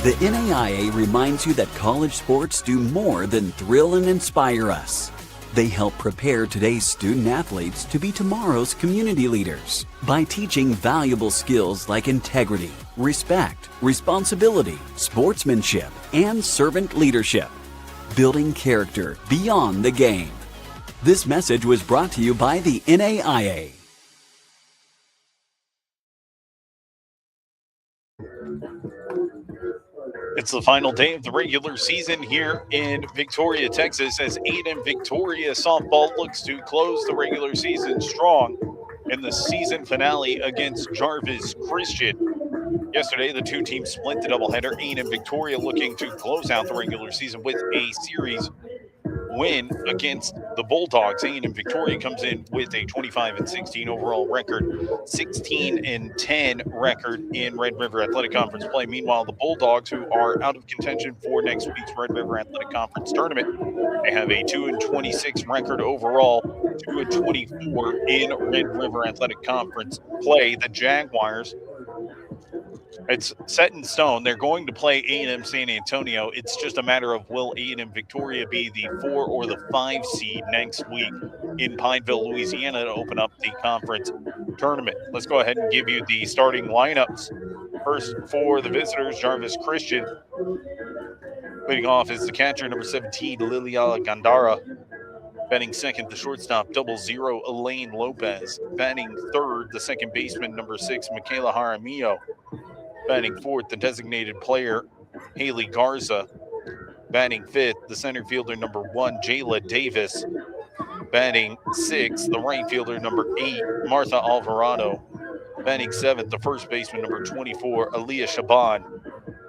The NAIA reminds you that college sports do more than thrill and inspire us. They help prepare today's student athletes to be tomorrow's community leaders by teaching valuable skills like integrity, respect, responsibility, sportsmanship, and servant leadership, building character beyond the game. This message was brought to you by the NAIA. It's the final day of the regular season here in Victoria, Texas, as A&M-Victoria Softball looks to close the regular season strong in the season finale against Jarvis Christian. Yesterday, the two teams split the doubleheader. A&M-Victoria looking to close out the regular season with a series win against the Bulldogs. A&M-Victoria comes in with a 25-16 overall record, 16-10 record in Red River Athletic Conference play. Meanwhile, the Bulldogs, who are out of contention for next week's Red River Athletic Conference tournament, they have a 2-26 record overall, 2-24 in Red River Athletic Conference play. The Jaguars, it's set in stone. They're going to play A&M San Antonio. It's just a matter of will A&M Victoria be the 4 or the 5 seed next week in Pineville, Louisiana, to open up the conference tournament. Let's go ahead and give you the starting lineups. First for the visitors, Jarvis Christian. Leading off is the catcher, number 17, Liliala Gandara. Batting second, the shortstop, 00, Elaine Lopez. Batting third, the second baseman, number 6, Michaela Jaramillo. Batting fourth, the designated player, Haley Garza. Batting fifth, the center fielder, number 1, Jayla Davis. Batting sixth, the right fielder, number 8, Martha Alvarado. Batting seventh, the first baseman, number 24, Aaliyah Shaban.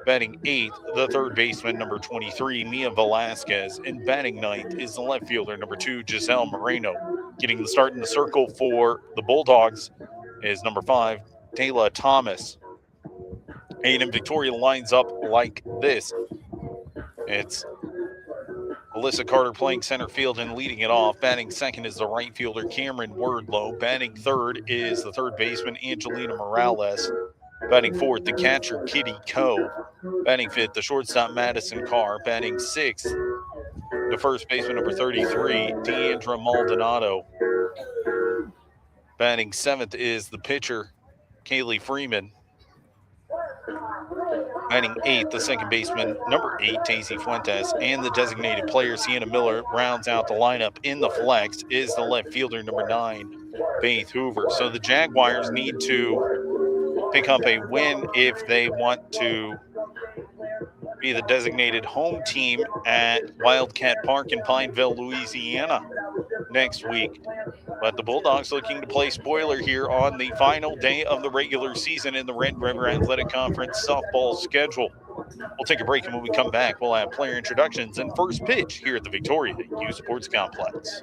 Batting eighth, the third baseman, number 23, Mia Velasquez. And batting ninth is the left fielder, number 2, Giselle Moreno. Getting the start in the circle for the Bulldogs is number 5, Taylor Thomas. A&M Victoria lines up like this. It's Alyssa Carter playing center field and leading it off. Batting second is the right fielder, Cameron Wordlow. Batting third is the third baseman, Angelina Morales. Batting fourth, the catcher, Kitty Coe. Batting fifth, the shortstop, Madison Carr. Batting sixth, the first baseman, number 33, Deandra Maldonado. Batting seventh is the pitcher, Kaylee Freeman. Batting eighth, the second baseman, number 8, Daisy Fuentes. And the designated player, Sienna Miller, rounds out the lineup. In the flex is the left fielder, number 9, Faith Hoover. So the Jaguars need to pick up a win if they want to be the designated home team at Wildcat Park in Pineville, Louisiana next week. But the Bulldogs looking to play spoiler here on the final day of the regular season in the Red River Athletic Conference softball schedule. We'll take a break, and when we come back, we'll have player introductions and first pitch here at the Victoria U Sports Complex.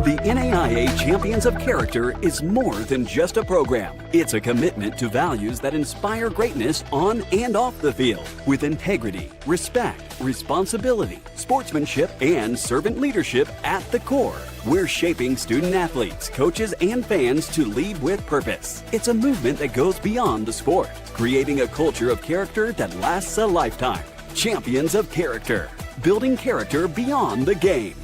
The NAIA Champions of Character is more than just a program. It's a commitment to values that inspire greatness on and off the field, with integrity, respect, responsibility, sportsmanship, and servant leadership at the core. We're shaping student athletes, coaches, and fans to lead with purpose. It's a movement that goes beyond the sport, creating a culture of character that lasts a lifetime. Champions of Character, building character beyond the game.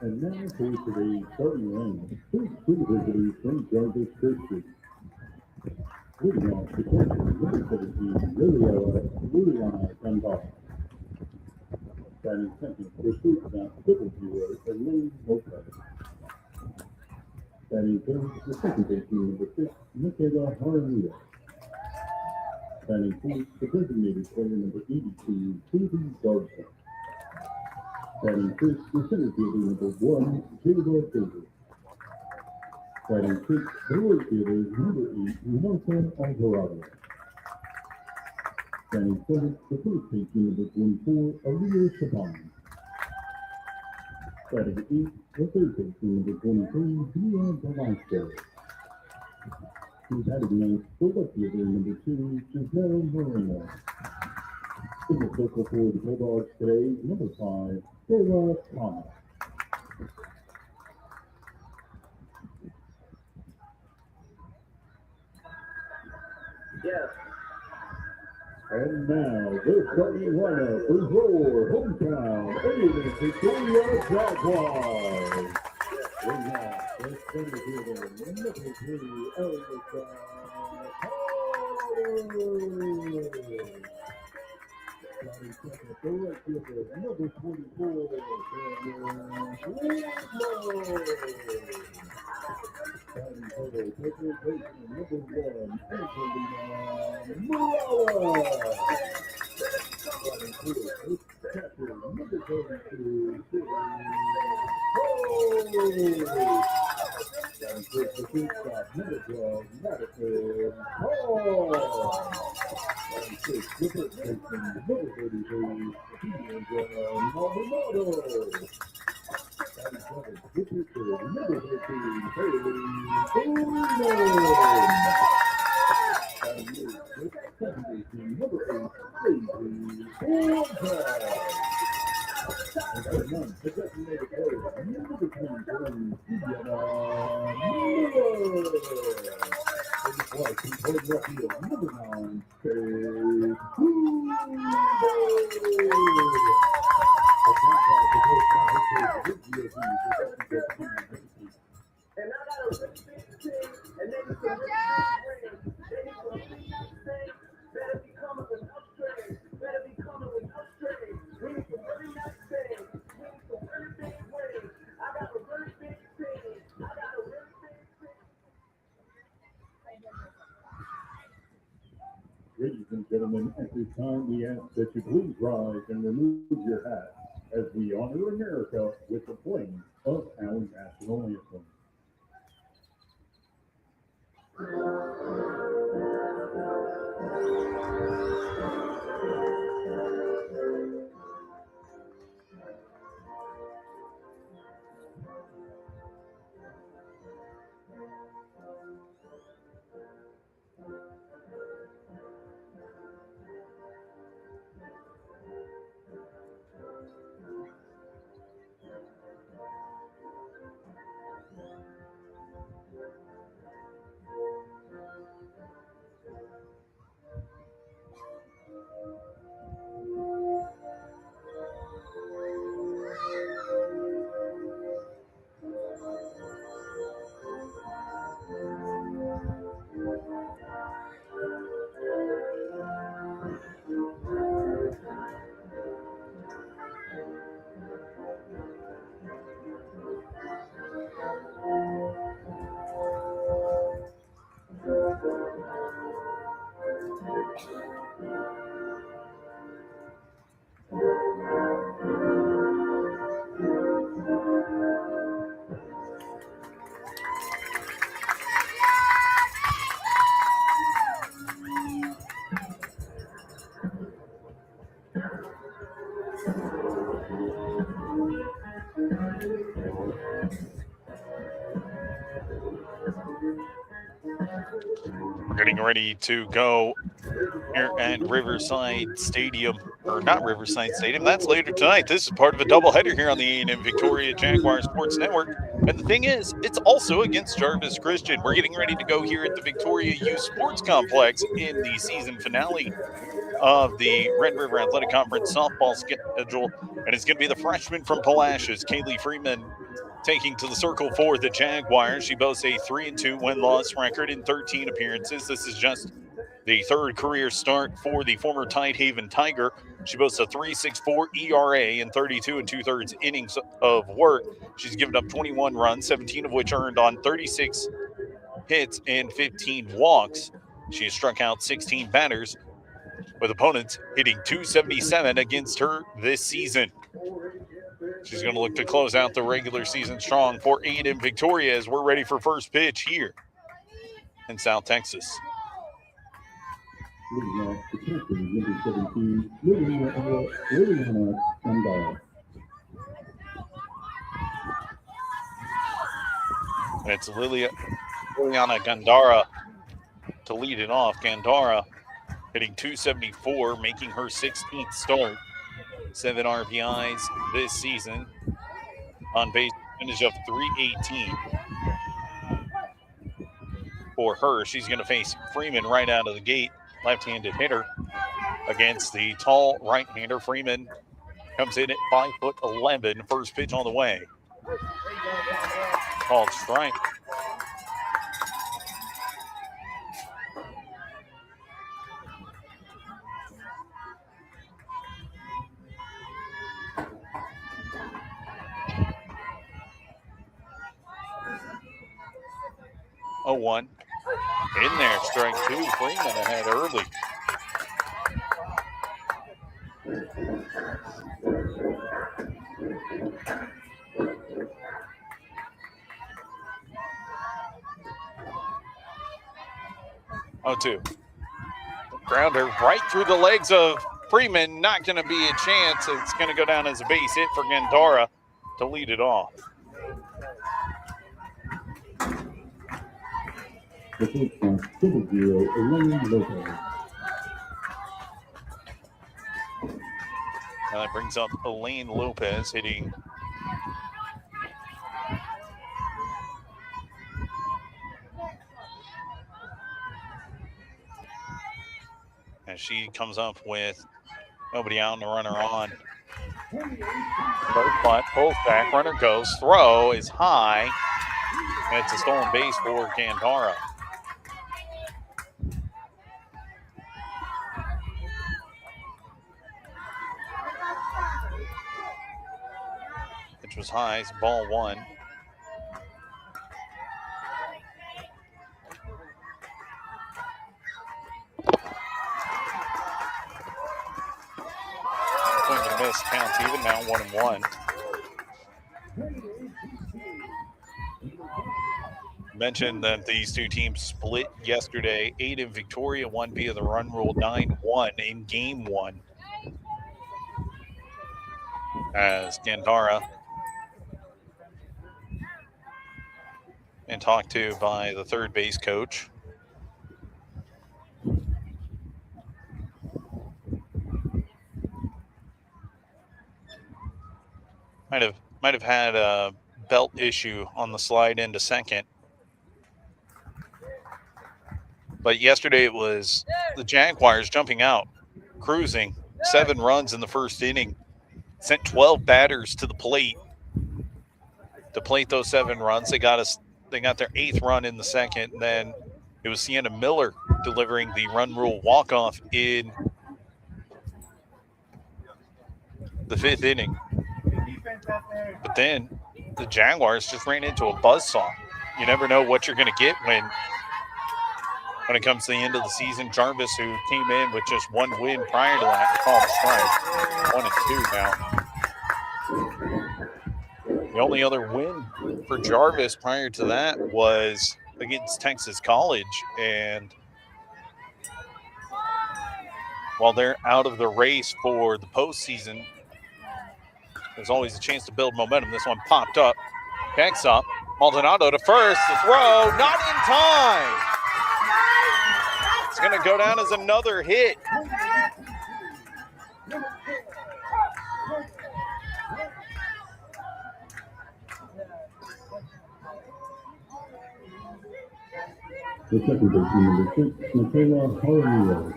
And now for today's starting lineup, here's two visitors from Jarvis Christian. Leading off the catcher, number 17, Liliana Dunbar. Batting second for shortstop, triple zero, Elaine Lopez. Batting third, the second baseman, number 6, Michaela Haramia. Batting fourth, the designated player, number 82, Katie Garza. Batting fifth, the center fielder, number 1, Jayla Davis. Batting sixth, the right fielder, number 8, Martha Alvarado. Batting seventh, the first baseman, number 24, Aliyah Shaban. Batting eighth, the third baseman, number 23, Dia Velasquez. Batting ninth, the left fielder, number 2, Giselle Moreno. In the circle for the Bulldogs today, number 5, Sarah Thomas. Yes. And now, the starting lineup for your hometown A&M-Victoria Jaguars. We have the center fielder, number 3, Elisa Howard. Batting second, the right fielder, number 24, Daniel Whitlow. Batting third, second baseman, number 1, Angelina Morales. Batting fourth, catcher, number 32, Sydney Cole. Batting fifth, the shortstop, number 12, Madison Hall. Batting sixth, the first baseman, number 33, Tiandra Maldonado. Batting seventh, the pitcher, number 13, Haley Freeman. Batting eighth, the second baseman, number 8, Daisy Forte. And for ninth, the designated player, number 21, Sienna Miller. And the flight from third left field, number 9, Faye Hoover. The franchise of both conferences with GOP. And I got a really big team, and they need some really big rings. They need some big things. Better be coming with upgrades. Better be coming with upgrades. We need some really nice things. We need some really big rings. I got a really big team. I got a really Ladies and gentlemen, at this time we ask that you please rise and remove your hat as we honor America with the playing of our national anthem. We're getting ready to go here at Riverside Stadium, or not Riverside Stadium. That's later tonight. This is part of a doubleheader here on the A&M-Victoria Jaguar Sports Network. And the thing is, it's also against Jarvis Christian. We're getting ready to go here at the Victoria Youth Sports Complex in the season finale of the Red River Athletic Conference softball schedule. And it's going to be the freshman from Palacios, Kaylee Freeman, taking to the circle for the Jaguars. She boasts a 3-2 win-loss record in 13 appearances. This is just the third career start for the former Tidehaven Tiger. She boasts a 3.64 ERA in 32 2/3 innings of work. She's given up 21 runs, 17 of which earned on 36 hits and 15 walks. She has struck out 16 batters, with opponents hitting .277 against her this season. She's going to look to close out the regular season strong for A&M-Victoria as we're ready for first pitch here in South Texas. Leading off the captain, number 17, Liliana Gandara. And it's Liliana Gandara to lead it off. Gandara hitting .274, making her 16th start. 7 RBIs this season. On base finish of .318 for her. She's going to face Freeman right out of the gate. Left-handed hitter against the tall right-hander. Freeman comes in at 5'11". First pitch on the way. Called strike. Oh, 1. In there, strike 2. Freeman ahead early. Oh, 2. Grounder right through the legs of Freeman. Not going to be a chance. It's going to go down as a base hit for Gandara to lead it off. The first one, 0, Elaine Lopez. Now that brings up Elaine Lopez hitting as she comes up with nobody out and a runner on. Third punt, pulls back, runner goes, throw is high, and it's a stolen base for Gandara. Which was high, it's ball 1. Jarvis counts even now, 1-1. Mentioned that these two teams split yesterday. A&M-Victoria won via the run rule 9-1 in game one. As Gandara and talked to by the third base coach. Might have had a belt issue on the slide into second. But yesterday it was the Jaguars jumping out, cruising, 7 runs in the first inning, sent 12 batters to the plate to plate those 7 runs. They got their 8th run in the second, and then it was Sienna Miller delivering the run rule walk-off in the 5th inning. But then the Jaguars just ran into a buzzsaw. You never know what you're going to get when it comes to the end of the season. Jarvis, who came in with just 1 win prior to that, called a strike, 1-2 now. The only other win for Jarvis prior to that was against Texas College. And while they're out of the race for the postseason, there's always a chance to build momentum. This one popped up, backs up, Maldonado to first, the throw, not in time. It's going to go down as another hit. The second baseman, number 6, Michaela Jaramillo.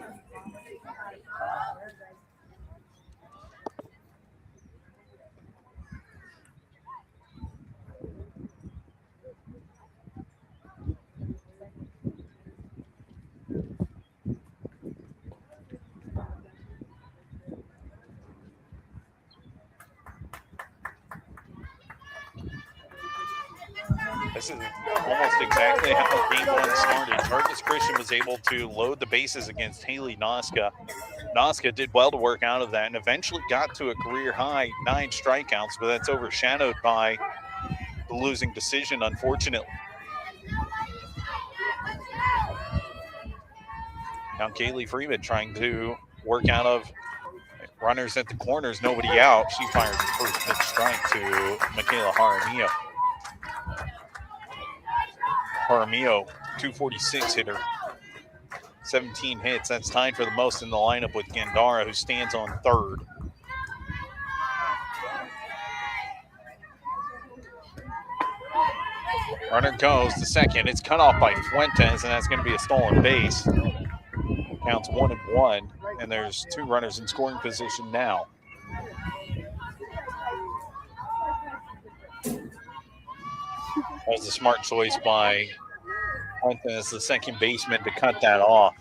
This is almost exactly how game one started. Jarvis Christian was able to load the bases against Haley Noska. Noska did well to work out of that and eventually got to a career-high 9 strikeouts, but that's overshadowed by the losing decision, unfortunately. Now Kaylee Freeman trying to work out of runners at the corners, nobody out. She fires the first pitch strike to Michaela Jaramillo. Jaramillo, 246 hitter, 17 hits. That's tied for the most in the lineup with Gandara, who stands on third. Runner goes to second. It's cut off by Fuentes, and that's going to be a stolen base. Counts 1-1, and there's 2 runners in scoring position now. That was a smart choice by Fuentes, the second baseman, to cut that off.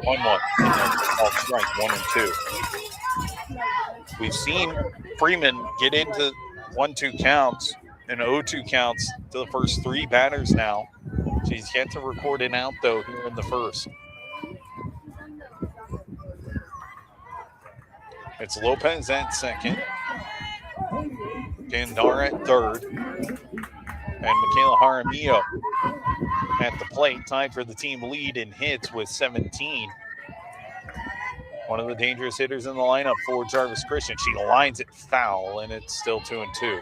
1-1. Called strike, 1-2. We've seen Freeman get into 1-2 counts and 0-2 counts to the first 3 batters now. She's yet to record an out, though, here in the first. It's Lopez at second. Gandara at third. And Michaela Jaramillo at the plate, tied for the team lead in hits with 17. One of the dangerous hitters in the lineup for Jarvis Christian. She lines it foul, and it's still 2-2.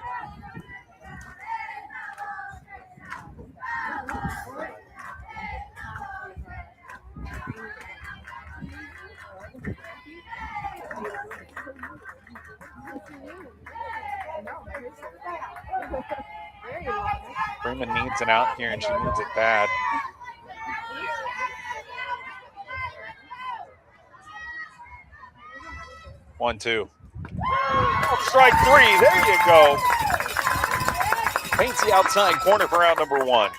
Freeman needs an out here, and she needs it bad. One, two. Strike 3. There you go. Paints the outside corner for out number 1.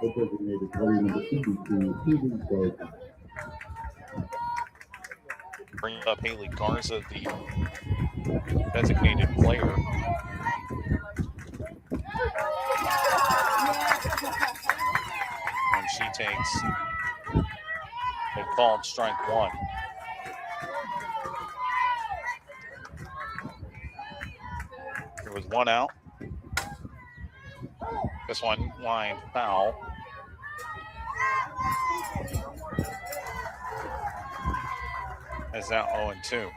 The designated player, number 52, Susan Garza. Bring up Haley Garza, the designated player. takes. They called strike one. There was one out. This one line foul. Is now 0-2.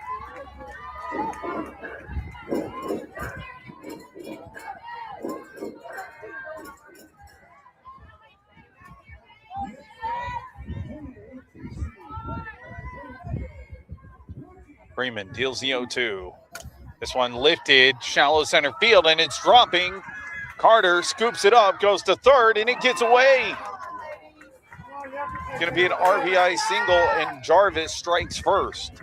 Freeman deals the 0-2. This one lifted, shallow center field, and it's dropping. Carter scoops it up, goes to third, and it gets away. Going to be an RBI single, and Jarvis strikes first.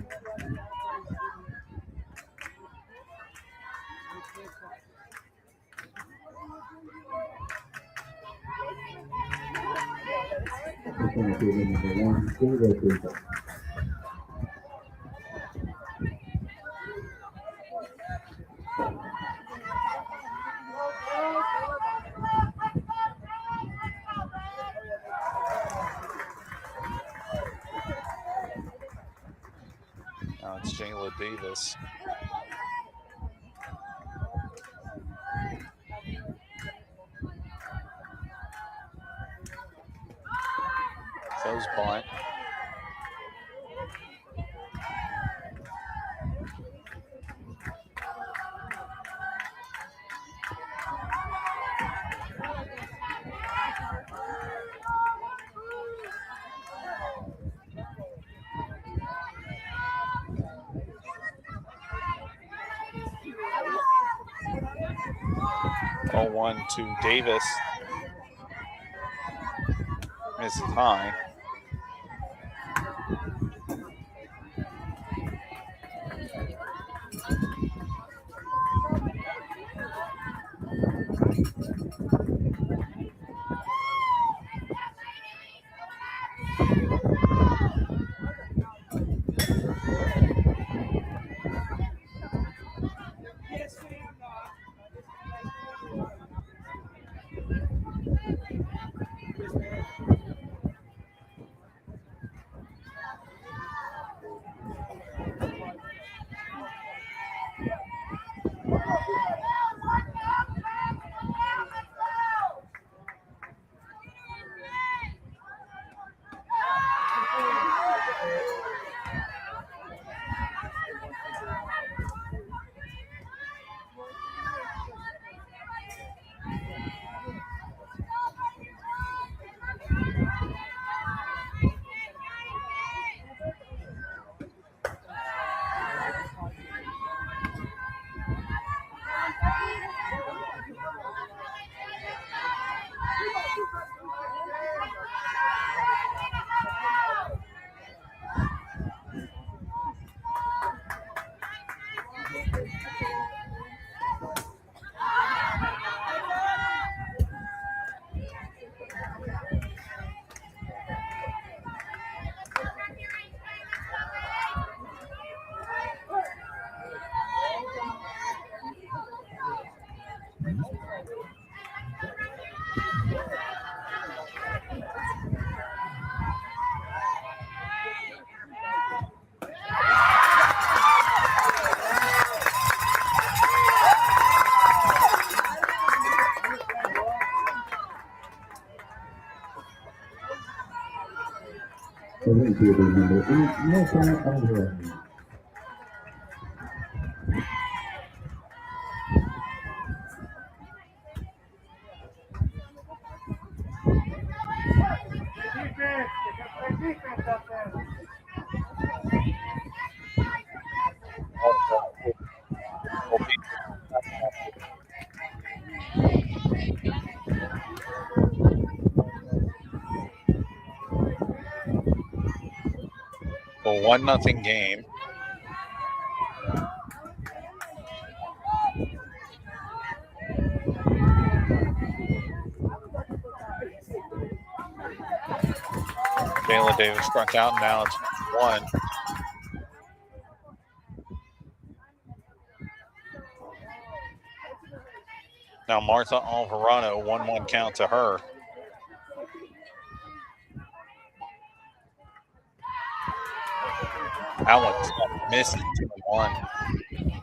Now it's Jayla Davis. Throws bunt. Oh, 1 to Davis. Misses high. A 1-0 game. Jayla Davis struck out. Now it's 1. Now Martha Alvarado, 1-1 count to her. That one's missed. 2-1.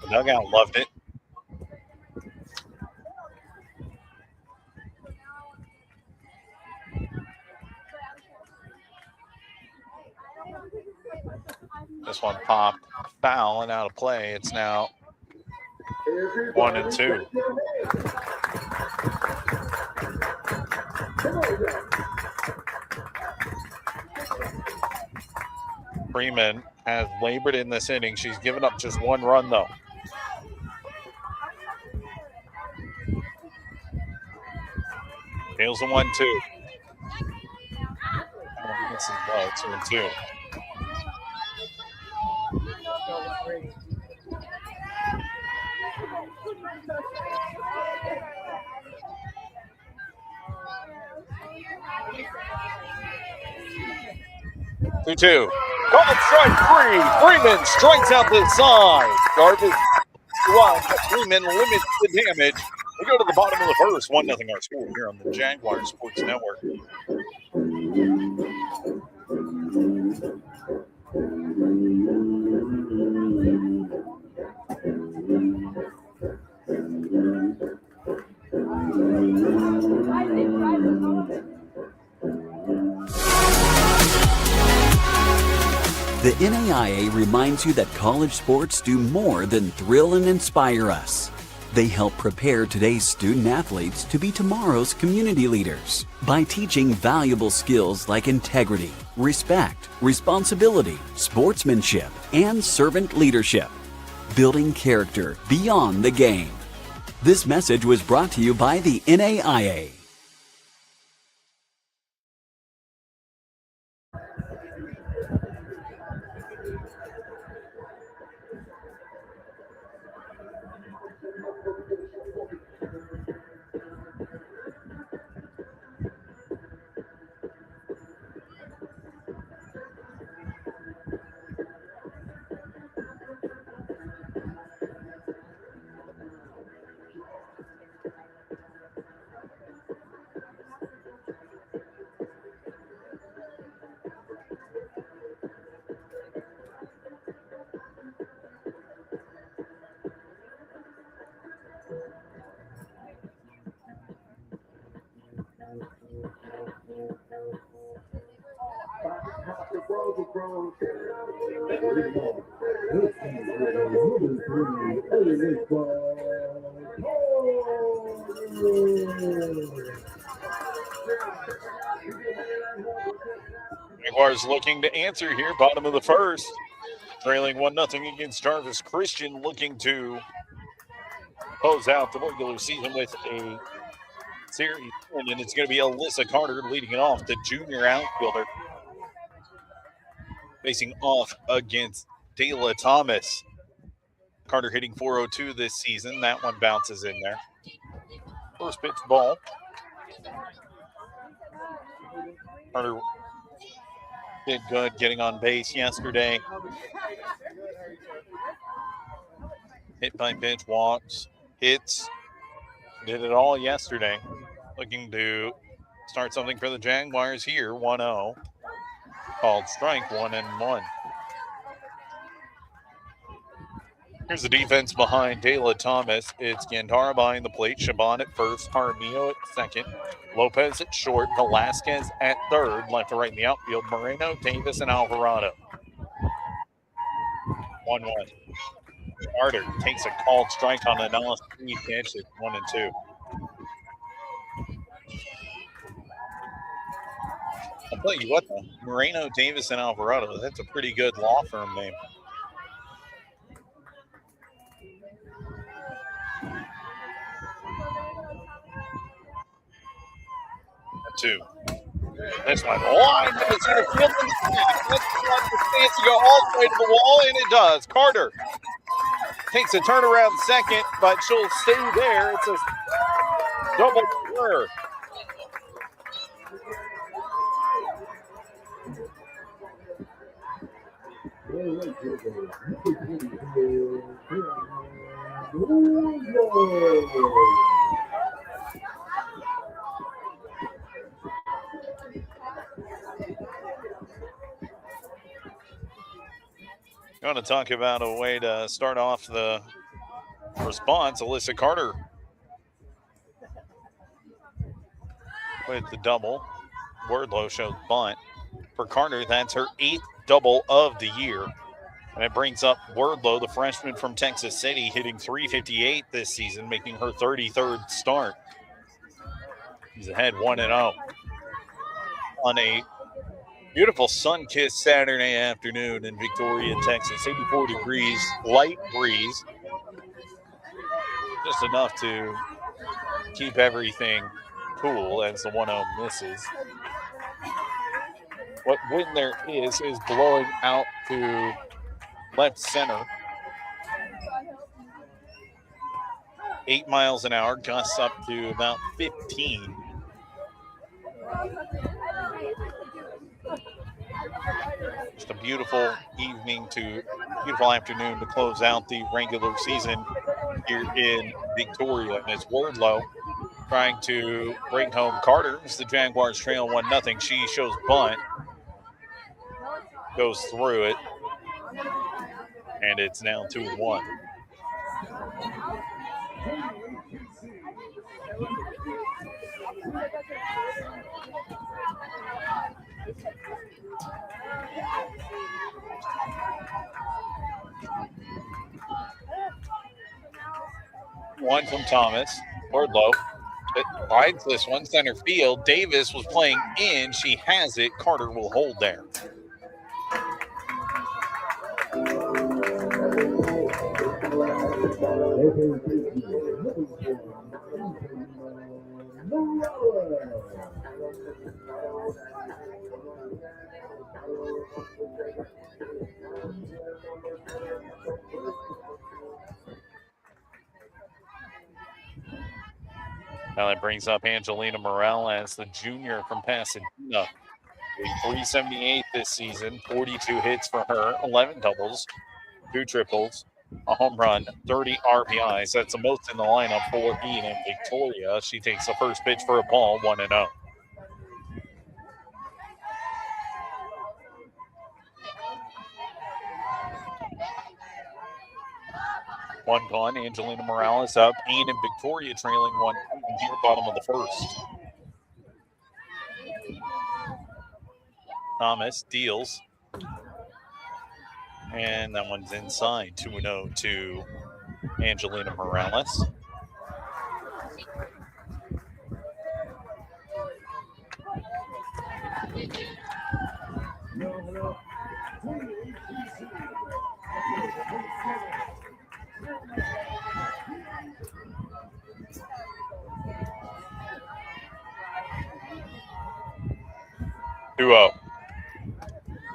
The dugout loved it. This one popped, foul, and out of play. It's now 1-2. Freeman has labored in this inning. She's given up just one run, though. Nails a 1-2. This is low, 2-2. Two. Called strike 3. Freeman strikes out the side. Jarvis Freeman limits the damage. We go to the bottom of the first. 1-0 our score here on the Jaguar Sports Network. The NAIA reminds you that college sports do more than thrill and inspire us. They help prepare today's student athletes to be tomorrow's community leaders by teaching valuable skills like integrity, respect, responsibility, sportsmanship, and servant leadership, building character beyond the game. This message was brought to you by the NAIA. Jaguars looking to answer here, bottom of the first. Trailing 1-0 against Jarvis Christian, looking to close out the regular season with a series win, and it's going to be Alyssa Carter leading it off, the junior outfielder, facing off against Dayla Thomas. Carter hitting .402 this season. That one bounces in there. First pitch ball. Carter did good getting on base yesterday. Hit by pitch, walks, hits. Did it all yesterday. Looking to start something for the Jaguars here. 1-0. Called strike, 1-1. Here's the defense behind Dayla Thomas. It's Gandara behind the plate, Shaban at first, Jaramillo at second, Lopez at short, Velasquez at third, left to right in the outfield, Moreno, Davis, and Alvarado. 1-1. Carter takes a called strike on an LSP pitch at 1-2. I'll tell you what, though, Moreno, Davis, and Alvarado, that's a pretty good law firm name. Two. This one line to the center field. Let's let the stance to go all the way to the wall, and it does. Carter takes a turnaround second, but she'll stay there. It's a double square. You want to talk about a way to start off the response? Alyssa Carter with the double. Wardlow shows bunt. For Carter, that's her 8th double of the year. And it brings up Wardlow, the freshman from Texas City, hitting .358 this season, making her 33rd start. She's ahead 1-0 on a beautiful sun-kissed Saturday afternoon in Victoria, Texas. 84 degrees, light breeze. Just enough to keep everything cool as the 1-0 misses. What wind there is blowing out to left center. 8 miles an hour, gusts up to about 15. Just a beautiful beautiful afternoon to close out the regular season here in Victoria. And it's Wardlow trying to bring home Carter as the Jaguars trail 1-0. She shows bunt, goes through it, and it's now 2-1. One from Thomas. Wardlow rides this one, center field. Davis was playing in. She has it. Carter will hold there. Now that brings up Angelina Morales, the junior from Pasadena. 378 this season, 42 hits for her, 11 doubles, 2 triples, a home run, 30 RBIs. That's the most in the lineup for A&M-Victoria. She takes the first pitch for a ball, 1-0. One gone. Angelina Morales up. A&M-Victoria trailing 1 here, bottom of the first. Thomas deals. And that one's inside. 2-0 to Angelina Morales.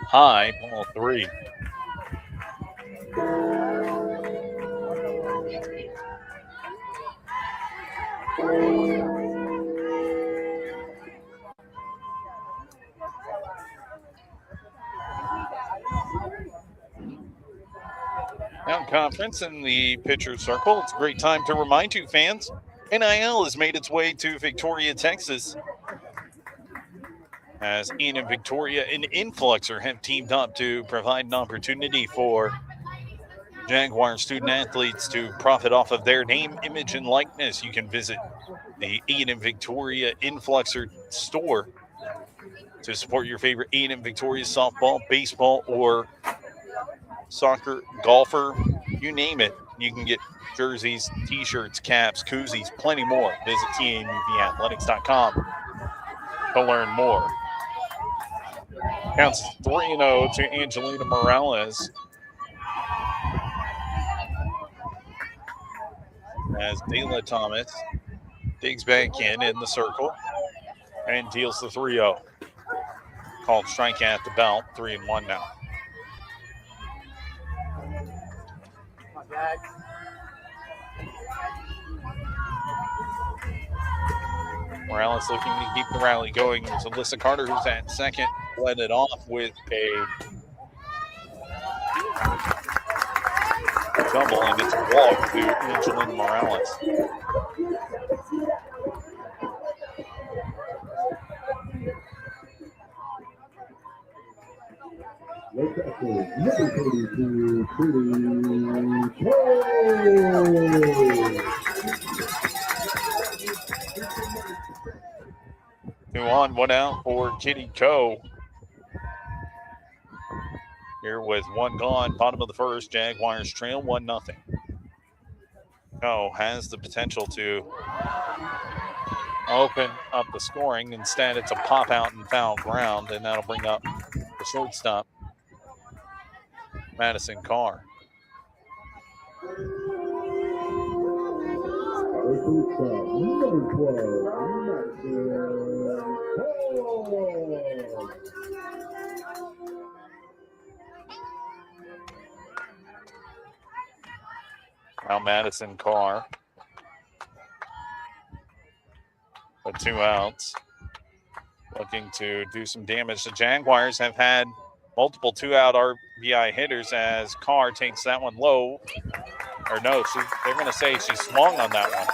High, ball 3. Now conference in the pitcher circle. It's a great time to remind you fans, NIL has made its way to Victoria, Texas, as A&M-Victoria and Influxer have teamed up to provide an opportunity for Jaguar student athletes to profit off of their name, image, and likeness. You can visit the A&M-Victoria Influxer store to support your favorite A&M-Victoria softball, baseball, or soccer, golfer, you name it. You can get jerseys, t-shirts, caps, koozies, plenty more. Visit TAMVathletics.com to learn more. Counts 3-0 to Angelina Morales as Dayla Thomas digs back in the circle and deals the 3-0. Called strike at the belt, 3-1 now. Morales looking to keep the rally going. It's Alyssa Carter who's at second. Led it off with a double, and it's a walk to Angelina Morales. Number 32, Two on, one out for Kitty Coe. Here with one gone, bottom of the first, Jaguars trail 1-0. Coe has the potential to open up the scoring. Instead, it's a pop out and foul ground, and that'll bring up the shortstop, Madison Carr. Now Madison Carr. With 2 outs. Looking to do some damage. The Jaguars have had multiple 2-out RBI hitters as Carr takes that one low. Or no, they're going to say she swung on that one.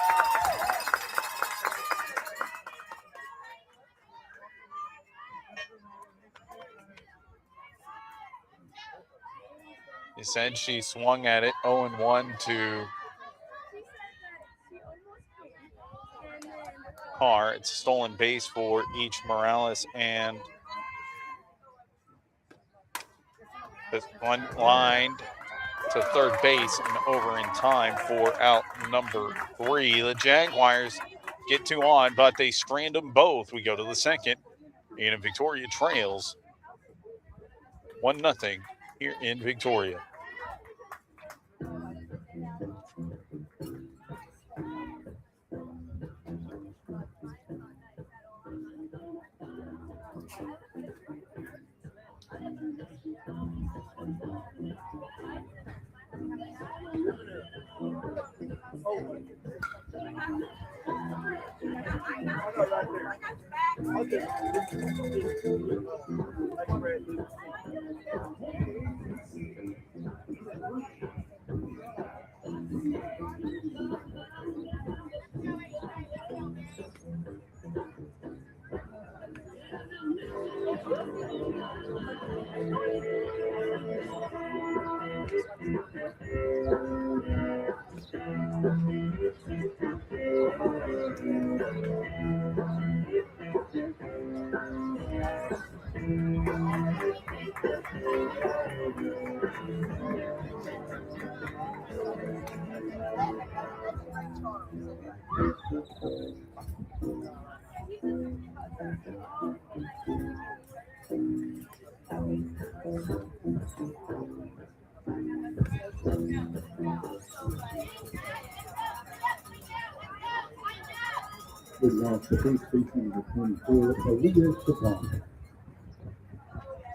He said she swung at it 0-1 to Carr. It's a stolen base for each Morales, and this one lined to third base and over in time for out number 3. The Jaguars get 2 on, but they strand them both. We go to the second. A&M-Victoria trails 1-0 here in Victoria.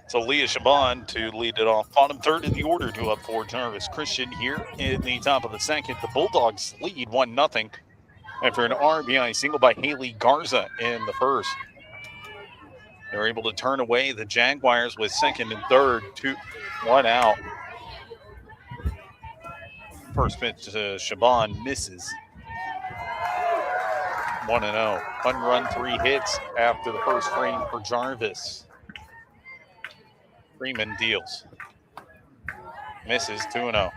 So Leah Shaban to lead it off. Bottom third in the order to up for Jarvis Christian here in the top of the second. The Bulldogs lead 1-0 after an RBI single by Haley Garza in the first. They're able to turn away the Jaguars with second and third, 1 out. First pitch to Shaban misses. 1-0. 1 run, 3 hits after the first frame for Jarvis. Freeman deals. Misses 2-0.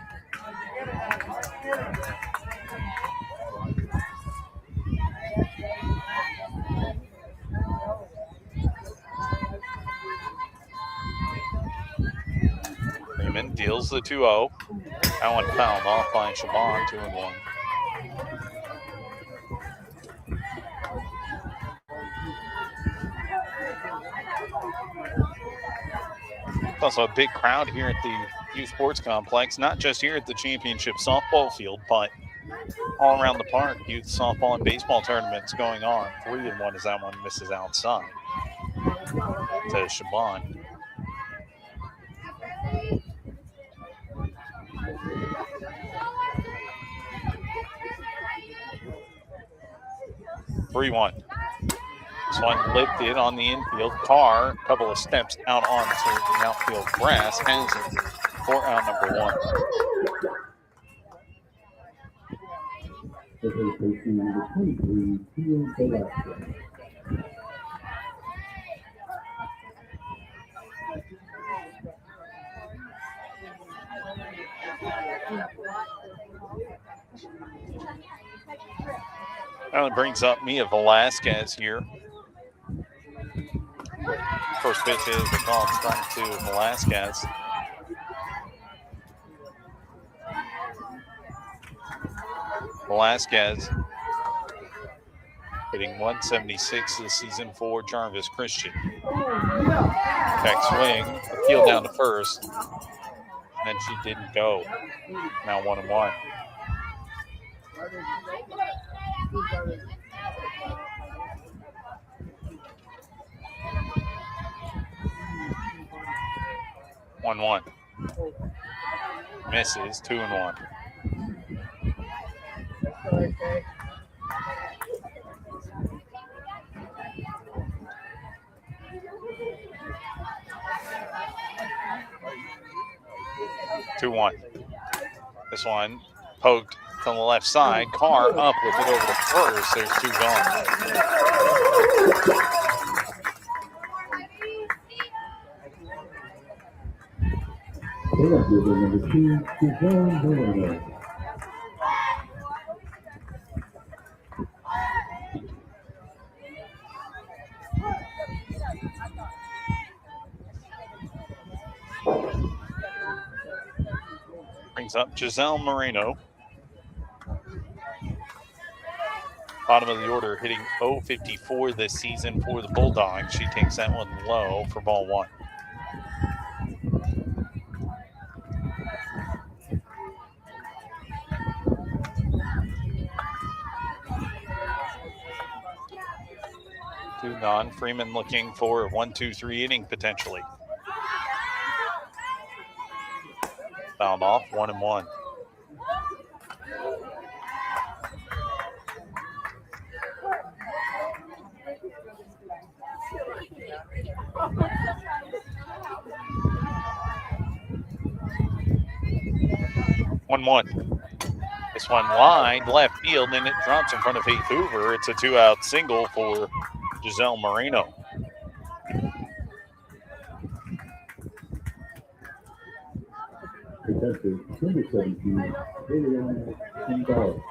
Freeman deals the 2-0. That one fouled off by Shaban, 2-1. Also a big crowd here at the Youth Sports Complex, not just here at the championship softball field, but all around the park. Youth softball and baseball tournaments going on. 3-1 as that one misses outside to Shaban. This one lifted on the infield. Carr, a couple of steps out onto the outfield grass, has it for out number 1. That brings up Mia Velasquez here. First pitch is a call strike to Velasquez. Velasquez hitting 176 this season for Jarvis Christian. Check swing, appeal down to first, and she didn't go. Now 1-1. One. Misses 2-1. This one poked from the left side. Carr up with it over to first. There's 2 gone. Number 2, Giselle Moreno. Brings up Giselle Moreno. Bottom of the order, hitting .054 this season for the Bulldogs. She takes that one low for ball 1. Two gone. Freeman looking for a 1-2-3 inning potentially. Fouled off, 1-1. This one wide left field, and it drops in front of Faith Hoover. It's a 2-out single for Giselle Moreno. Contested, number 17, Liliana Gonzalez.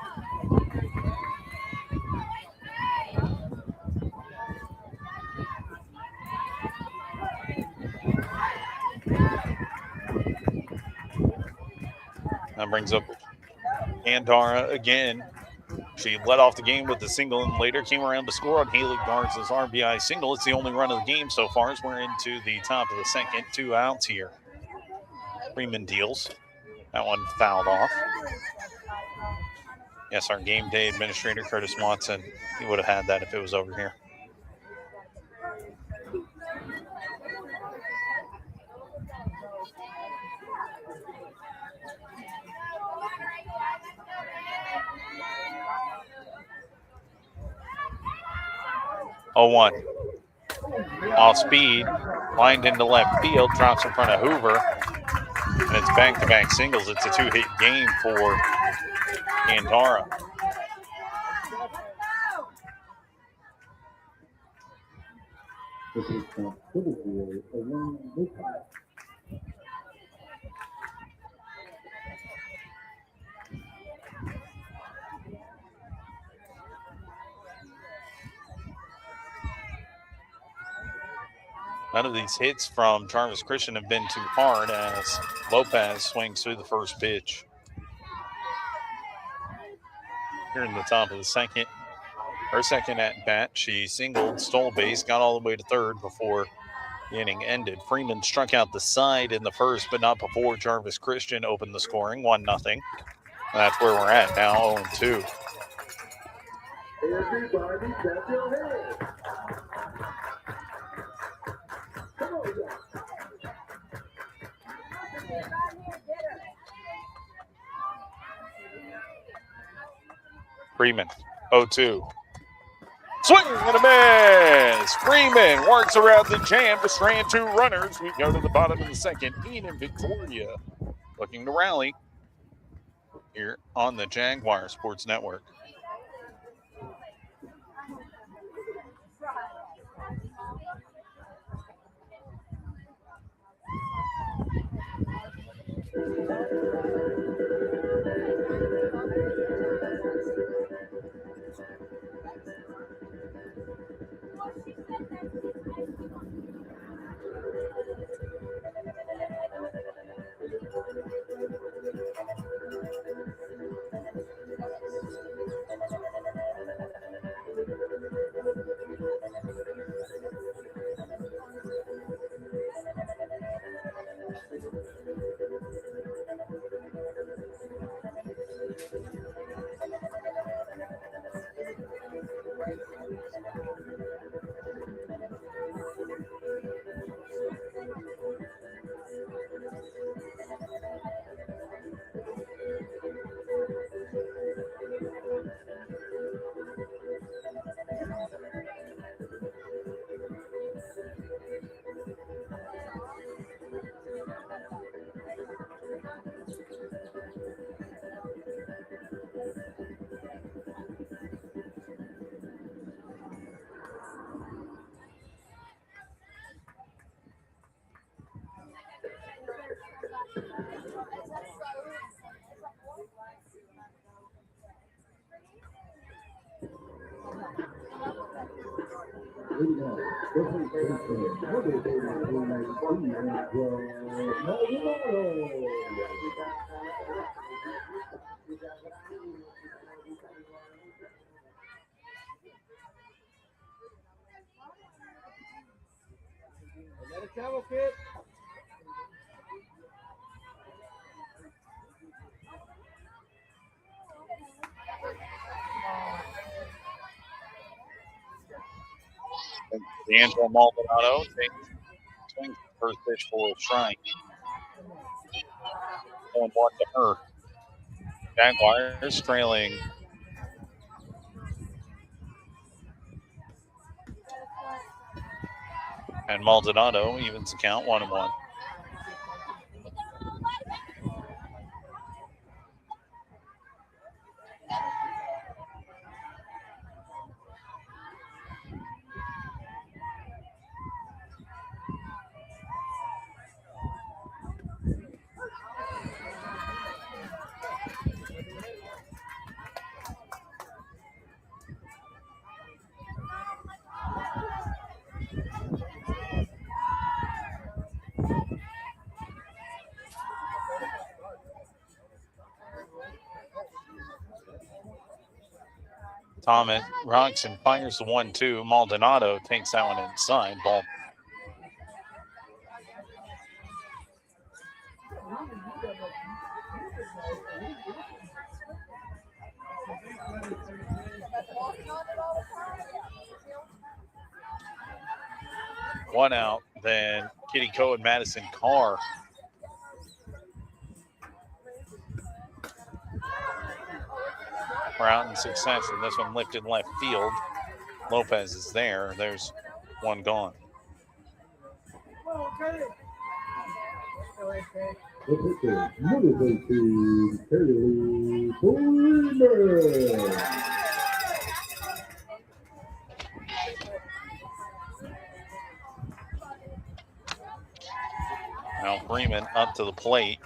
That brings up Andara again. She led off the game with the single and later came around to score on Haley Garza's RBI single. It's the only run of the game so far as we're into the top of the second. 2 outs here. Freeman deals. That one fouled off. Yes, our game day administrator, Curtis Watson, he would have had that if it was over here. Oh, 1. Off speed, lined into left field, drops in front of Hoover, and it's back-to-back singles. It's a 2-hit game for Andara. This is from Silverfield, Elaine Lopez. None of these hits from Jarvis Christian have been too hard as Lopez swings through the first pitch. Here in the top of the second. Her second at bat, she singled, stole base, got all the way to third before the inning ended. Freeman struck out the side in the first, but not before Jarvis Christian opened the scoring, 1-0. That's where we're at now, 0-2. Everybody clap your hands. Come on, y'all. Freeman, 0-2. Swing and a miss. Freeman works around the jam to strand 2 runners. We go to the bottom of the second. A&M-Victoria looking to rally here on the Jaguar Sports Network. Let it travel, kid. D'Angelo Maldonado swings the first pitch for a strike. 1-1 to her. Jaguars trailing. And Maldonado evens the count 1-1. Thomas rocks and fires the 1-2. Maldonado takes that one inside. Ball. One out. Then Kitty Coe and Madison Carr. We're out in succession. This one lifted left field. Lopez is there. There's one gone. The pitcher, number 13, Haley Freeman. Now Freeman up to the plate.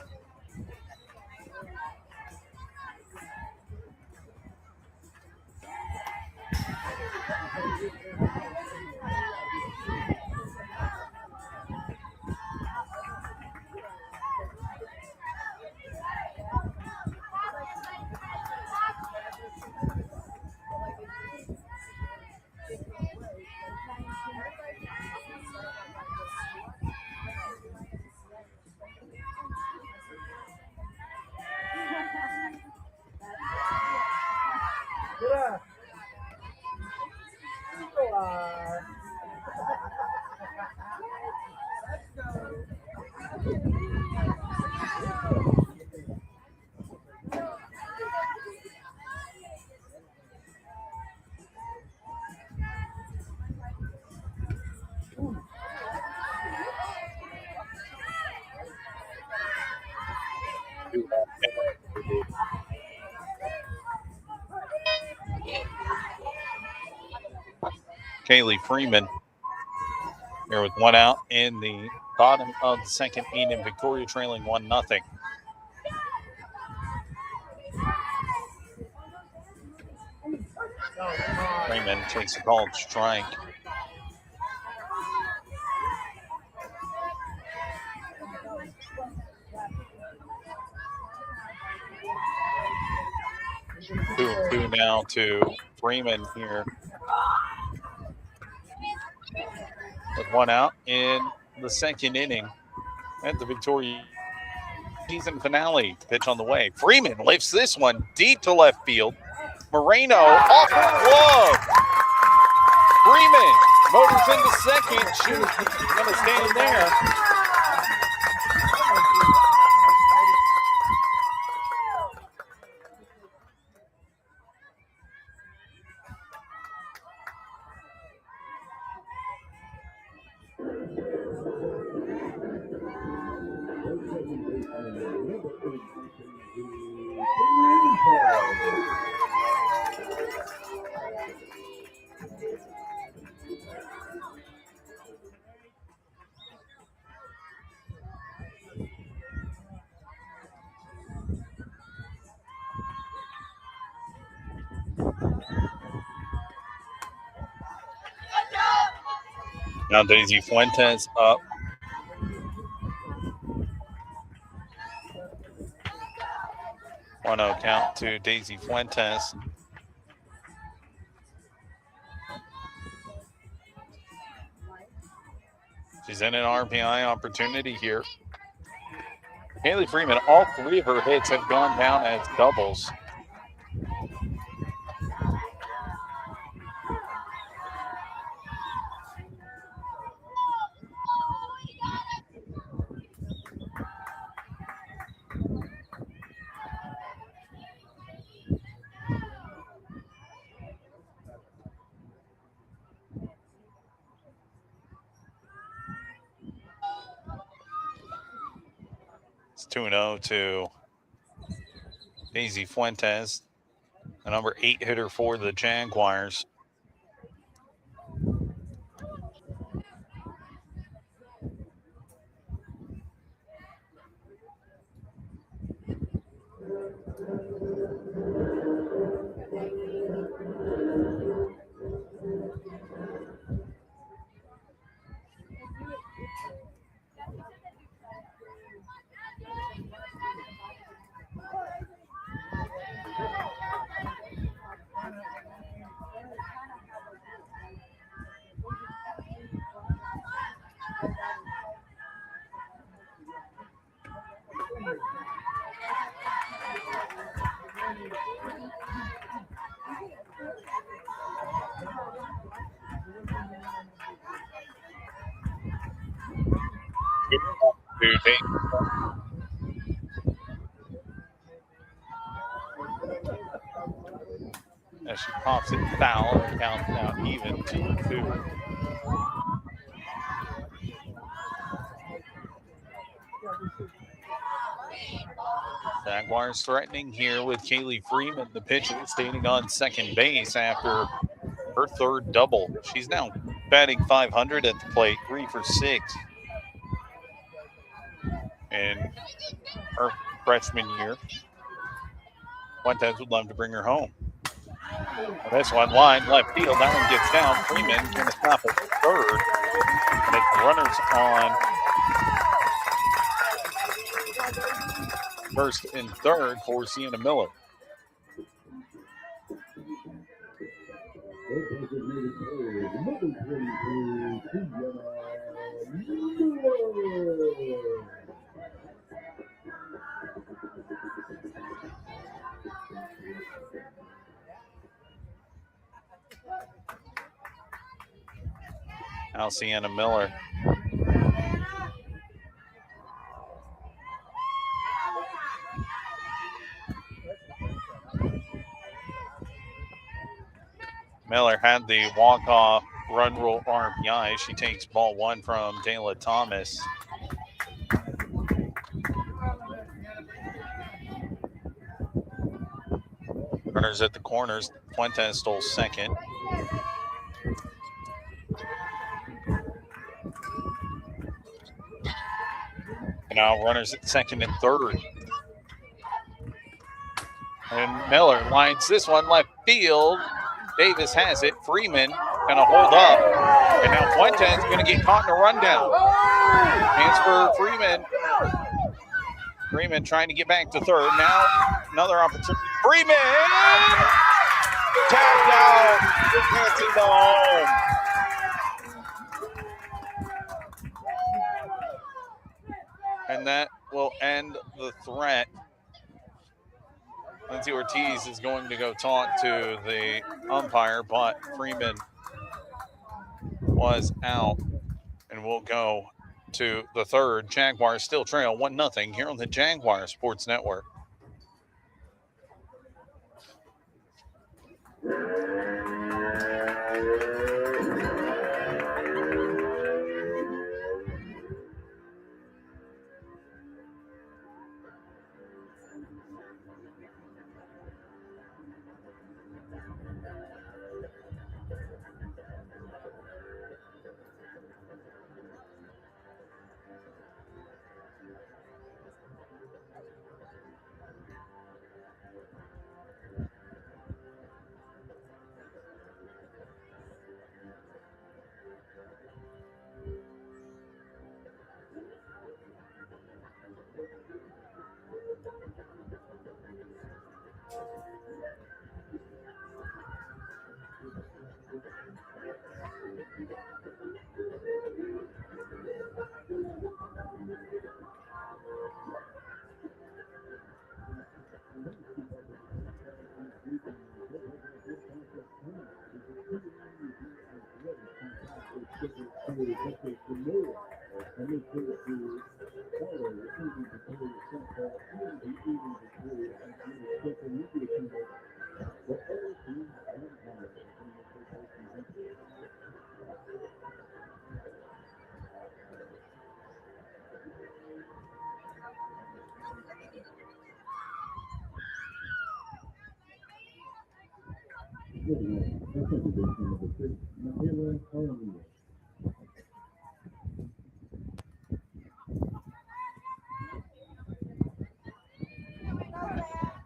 Kaylee Freeman here with one out in the bottom of the second. A&M-Victoria trailing 1-0. Freeman takes a called strike. Two now to Freeman here. With one out in the second inning at the Victoria season finale. Pitch on the way. Freeman lifts this one deep to left field. Moreno off the glove. Freeman motors into second. Shoot, gonna stand there. Now Daisy Fuentes up. One 0 count to Daisy Fuentes. She's in an RBI opportunity here. Haley Freeman, all three of her hits have gone down as doubles. It's 2-0 to Daisy Fuentes, the number 8 hitter for the Jaguars. As she pops it foul and counts now even 2-2. Jaguars threatening here with Kaylee Freeman, the pitcher, standing on second base after her third double. She's now batting 500 at the plate, 3 for 6 in her freshman year. Fuentes would love to bring her home. This one line left field. That one gets down. Freeman going to stop at third. And it's runners on first and third for Sienna Miller. Designated player, number 22, Sienna Miller. Now Sienna Miller. Miller had the walk-off run rule RBI. She takes ball one from Dayla Thomas. Runners at the corners. Fuentes stole second. And now runners at second and third. And Miller lines this one left field. Davis has it. Freeman going to hold up. And now Fuentes going to get caught in a rundown. Hands for Freeman. Freeman trying to get back to third. Now another opportunity. Freeman! Tapped out. Can't see the home. And that will end the threat. Lindsay Ortiz is going to go talk to the umpire, but Freeman was out. And we'll go to the third. Jaguars still trail 1-0 here on the Jaguar Sports Network. look forward to follow A&M-Victoria Softball and the A&M-Victoria Social Media channel for all things online.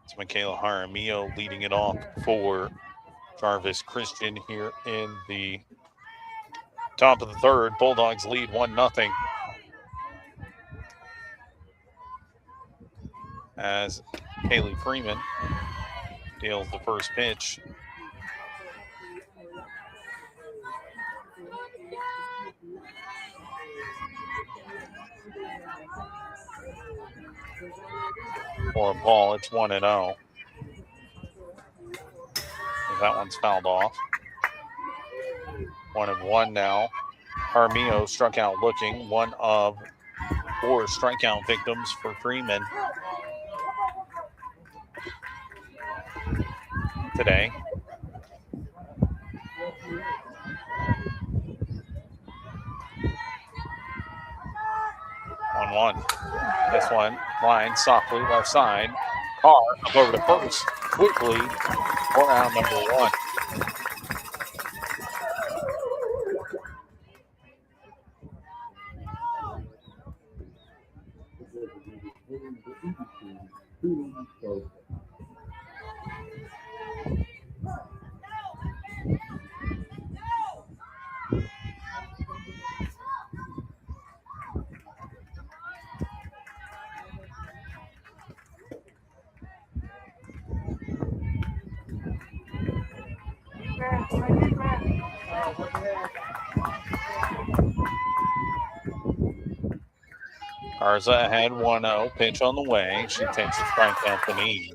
It's Michaela Jaramillo leading it off for Jarvis Christian here in the top of the third. Bulldogs lead 1-0. As Haley Freeman deals the first pitch. For a ball, it's 1-0. That one's fouled off. 1-1 now. Jaramillo struck out looking, one of 4 strikeout victims for Freeman today. One. This one line softly left side. Carr up over to first quickly for out number 1. Garza ahead 1-0. Pitch on the way. She takes a strike at the knee.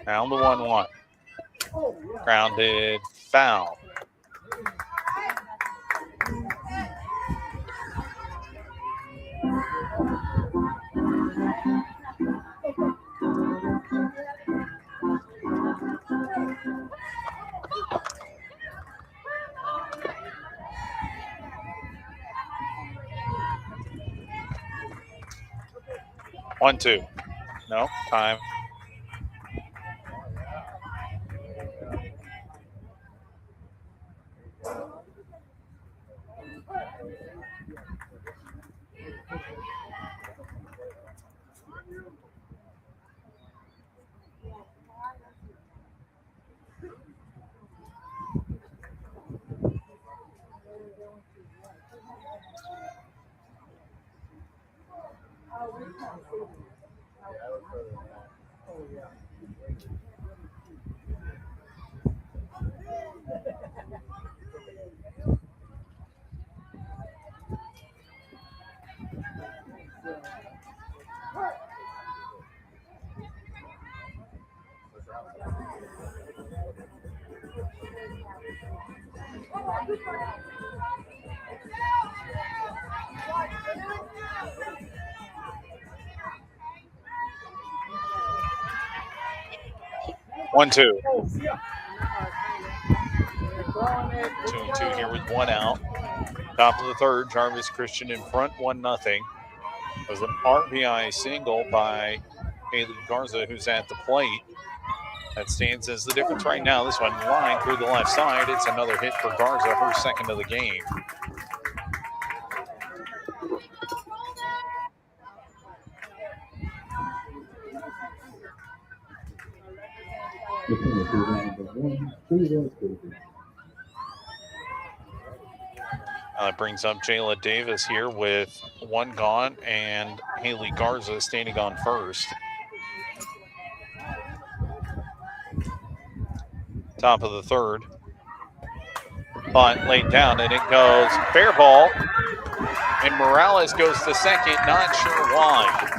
Down to 1-1. Grounded foul. One, two. No, time. One, two. 2-2 here with one out. Top of the third, Jarvis Christian in front, 1-0. It was an RBI single by Haley Garza, who's at the plate. That stands as the difference right now. This one line through the left side. It's another hit for Garza, her second of the game. That brings up Jayla Davis here with one gone and Haley Garza standing on first. Top of the third. Bunt laid down and it goes fair ball. And Morales goes to second, not sure why.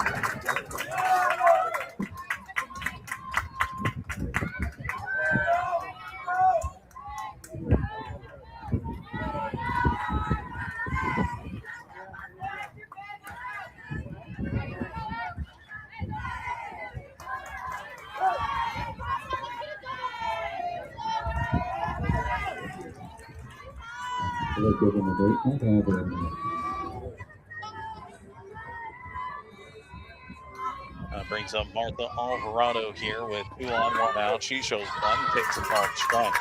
Brings up Martha Alvarado here with 2 on, 1 out. She shows one, takes a called strike.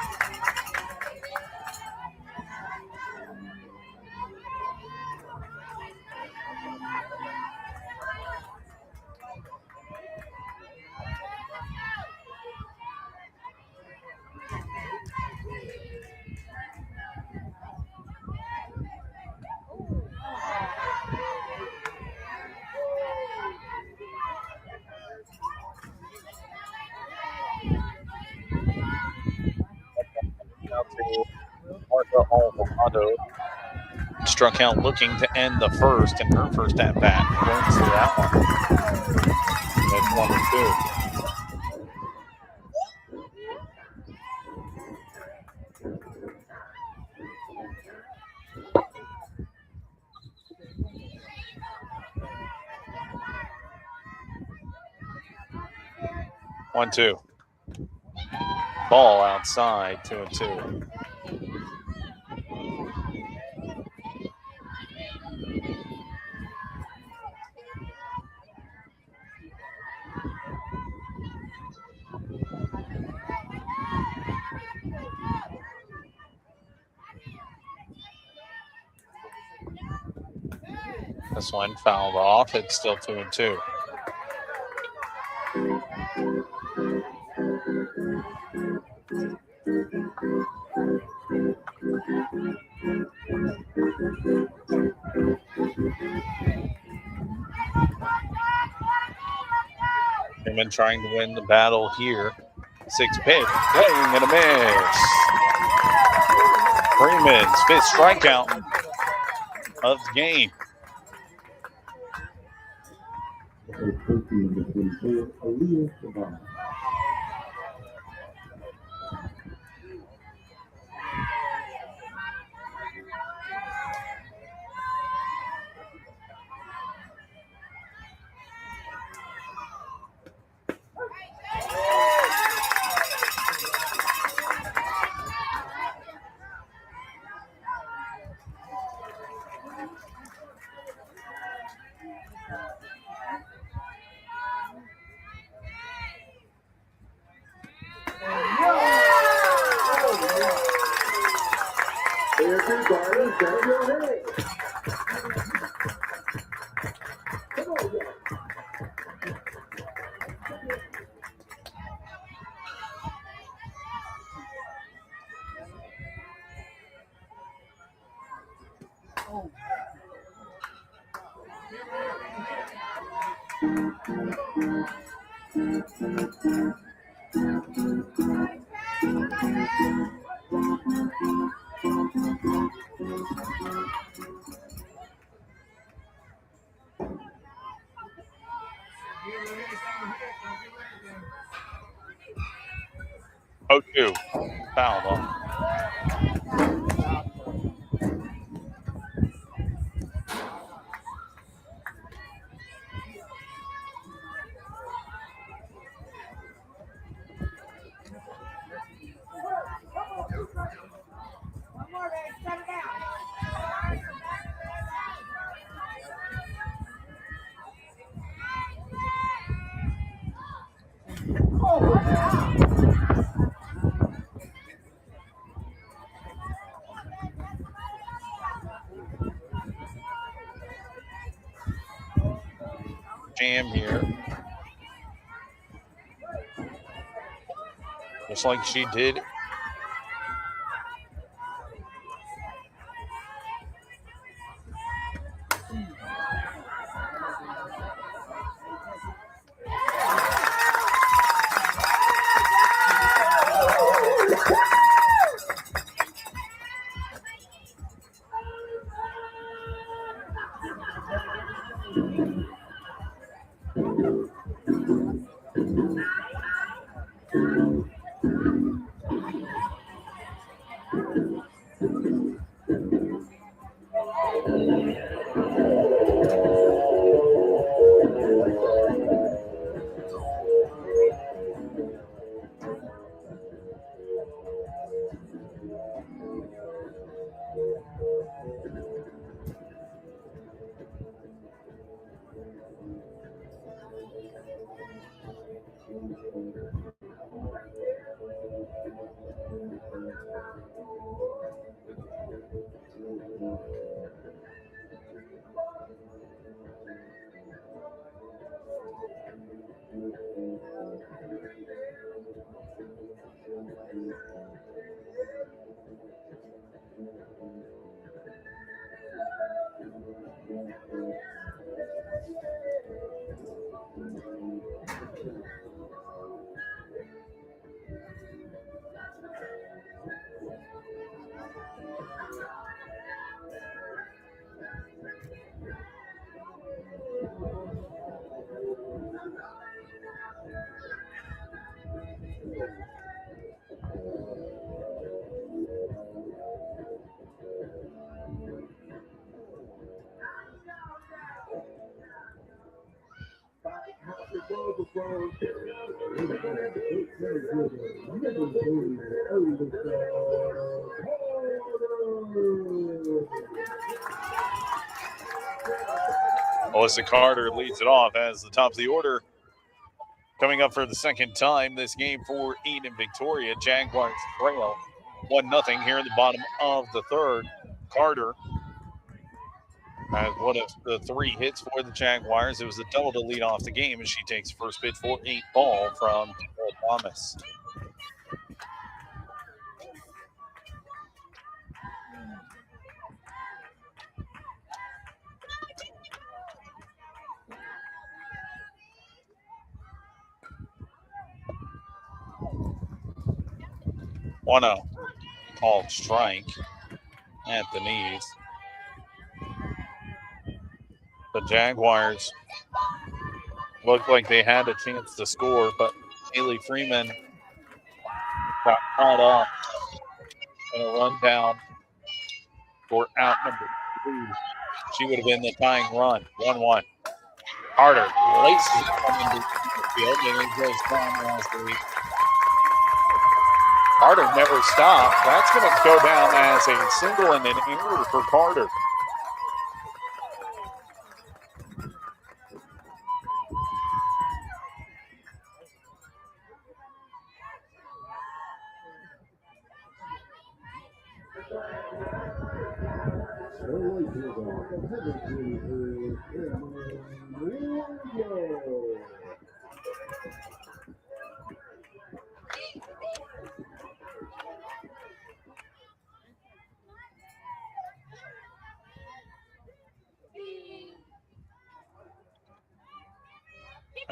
Martha Alvarado struck out looking to end the first, and her first at bat wins that one. That's 1-2. 1-2. Ball outside, 2-2. This one fouled off. It's still 2-2. Freeman trying to win the battle here. 6 pitch, swing and a miss. Freeman's 5th strikeout of the game. Everybody clap your hands. Come on, y'all. 0-2. Fouled off. Jam here. Just like she did. Melissa Carter leads it off as the top of the order. Coming up for the second time this game for A&M-Victoria. Jaguars trail 1-0 here in the bottom of the third. Carter has one of the 3 hits for the Jaguars. It was a double to lead off the game as she takes first pitch for 8 ball from Taylor Thomas. One out. Called strike at the knees. The Jaguars looked like they had a chance to score, but Haley Freeman got caught up in a run down for out number 3. She would have been the tying run. 1-1. Carter laces it from into the field, and it goes down last week. Carter never stopped. That's going to go down as a single and an error for Carter.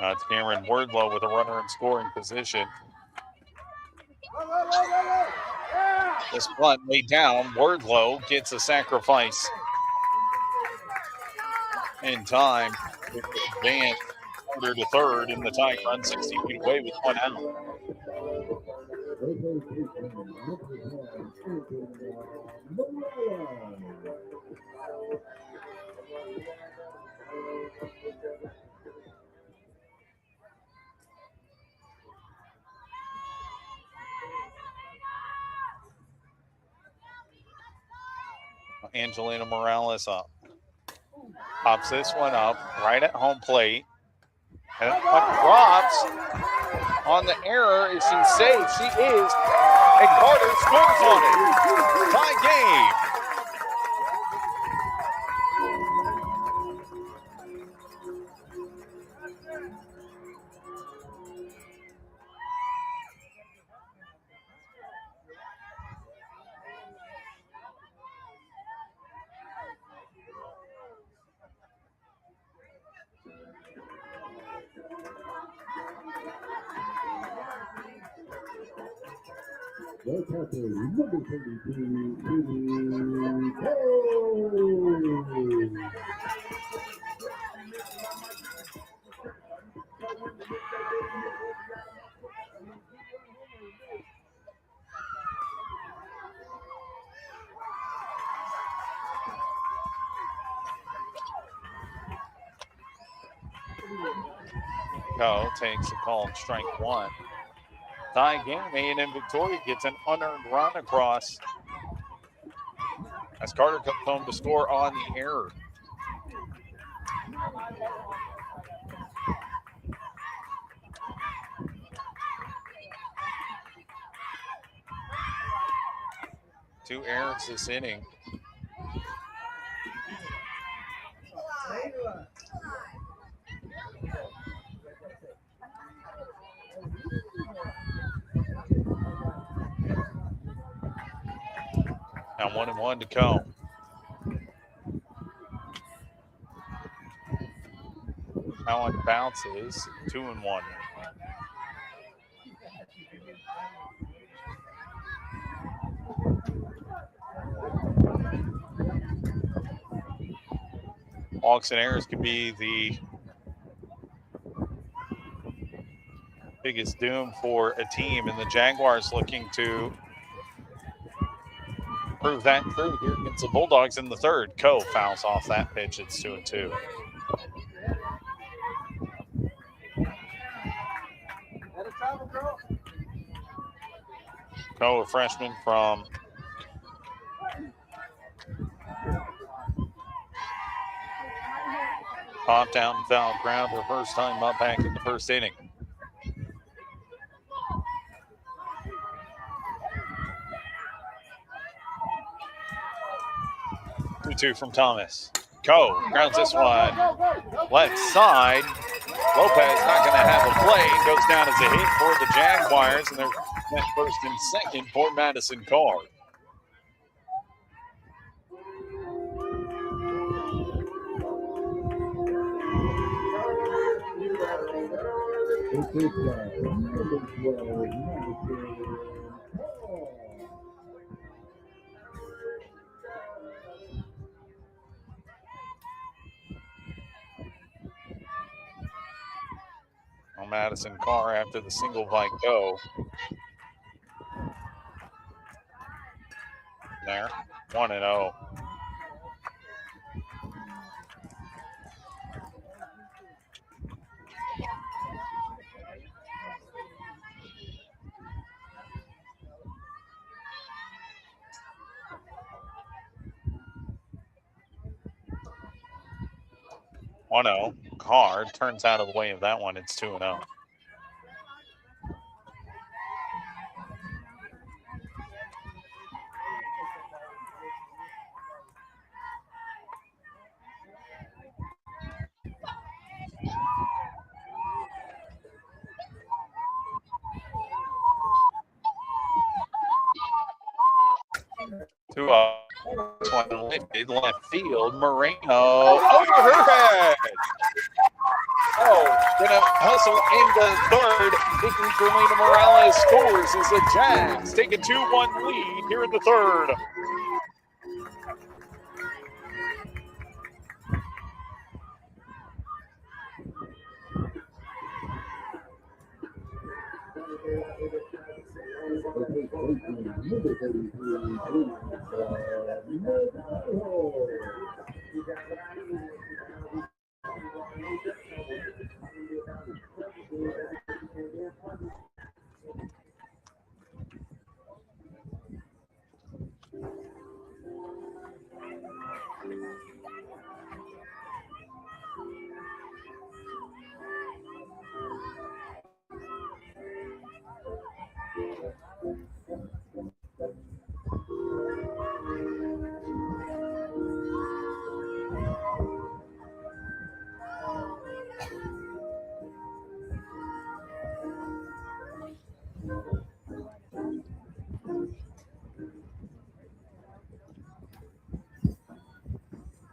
It's Cameron Wardlow with a runner in scoring position. This bunt laid down. Wardlow gets a sacrifice in time to advance Carter to third in the tying run, 60 feet away with 1 out. Angelina Morales up. Pops this one up right at home plate. And that one drops on the error. Is she safe? She is. And Carter scores on it. Tie game. The captain, number 32, Go takes a call and strike 1. Tie game. A&M-Victoria gets an unearned run across as Carter comes home to score on the error. Two errors this inning. Now 1-1 to go. That one bounces. 2-1. Walks and errors could be the biggest doom for a team, and the Jaguars looking to prove that true here against the Bulldogs in the third. Coe fouls off that pitch. It's 2-2. Coe, a freshman from popped out and fouled ground her first time up back in the first inning. 2-2 from Thomas. Coe grounds this one left side. Lopez not going to have a play. Goes down as a hit for the Jaguars, and they're at first and second for Madison Carr. Madison Carr after the single by Coe. There, 1-0. Carr turns out of the way of that one. It's 2-0. One lifted left field. Moreno over her head. Gonna hustle in the third. Victorina Morales scores as the Jags take a 2-1 lead here in the third.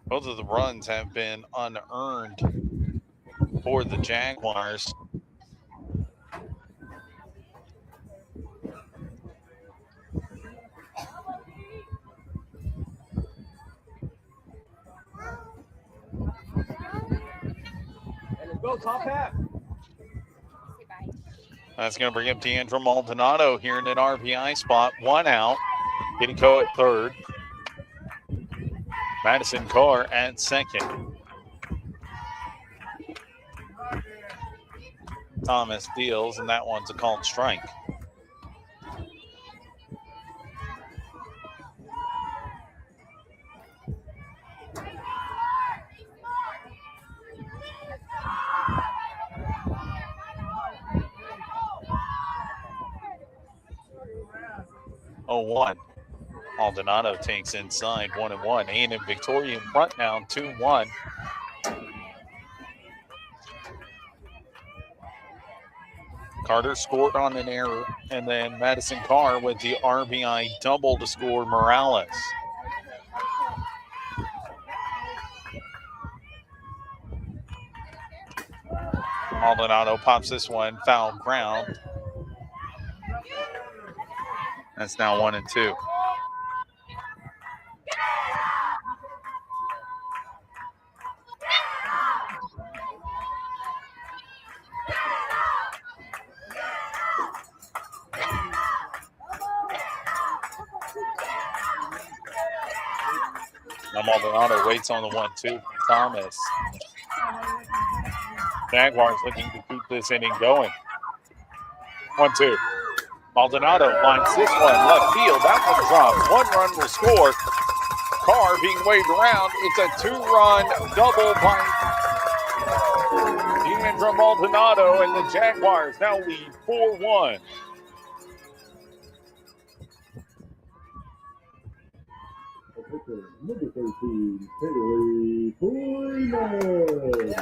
Both of the runs have been unearned for the Jaguars. Go, top half. That's going to bring up D'Angelo Maldonado here in an RBI spot. 1 out. Getting Coe at third. Madison Carr at second. Thomas deals, and that one's a called strike. Oh, 1. Maldonado takes inside 1-1. A&M Victoria in front now, 2-1. Carter scored on an error, and then Madison Carr with the RBI double to score Morales. Maldonado pops this one, foul ground. That's now 1-2. Now Maldonado waits on the 1-2 from Thomas. Jaguars looking to keep this inning going. 1-2. Maldonado lines this one left field. That one drops. 1 run will score. Carr being waved around. It's a 2-run double by Deandra Maldonado, and the Jaguars now lead 4-1. Number 13, Haley Freeman.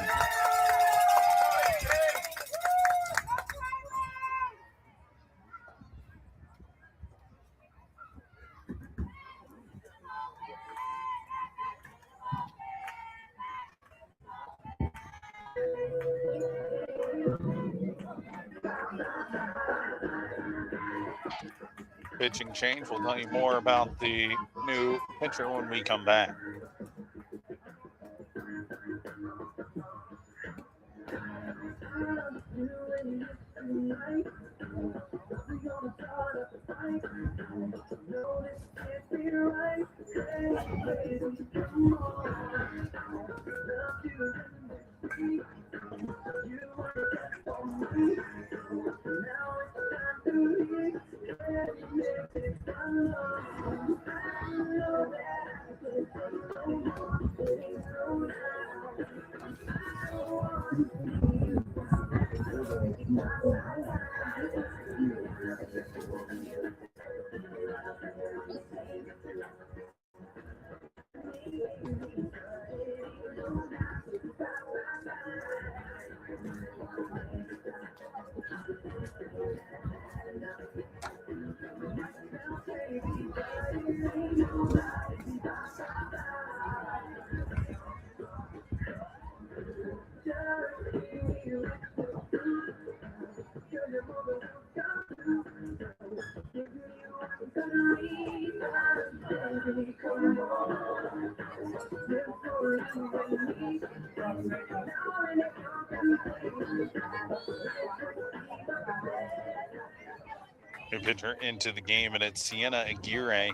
Pitching change. We'll tell you more about the new pitcher when we come back. New pitcher into the game, and it's Sienna Aguirre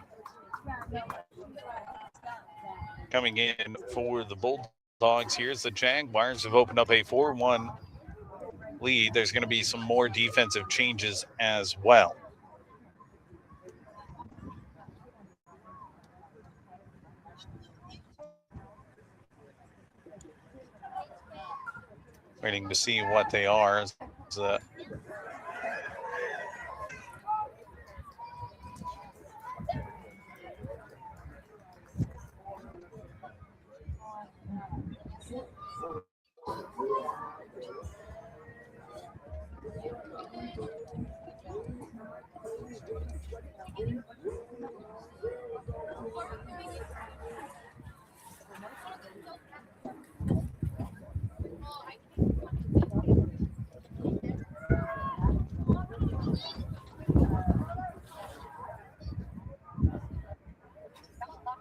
coming in for the Bulldogs. Here's the Jaguars have opened up a 4-1 lead. There's going to be some more defensive changes as well. Waiting to see what they are.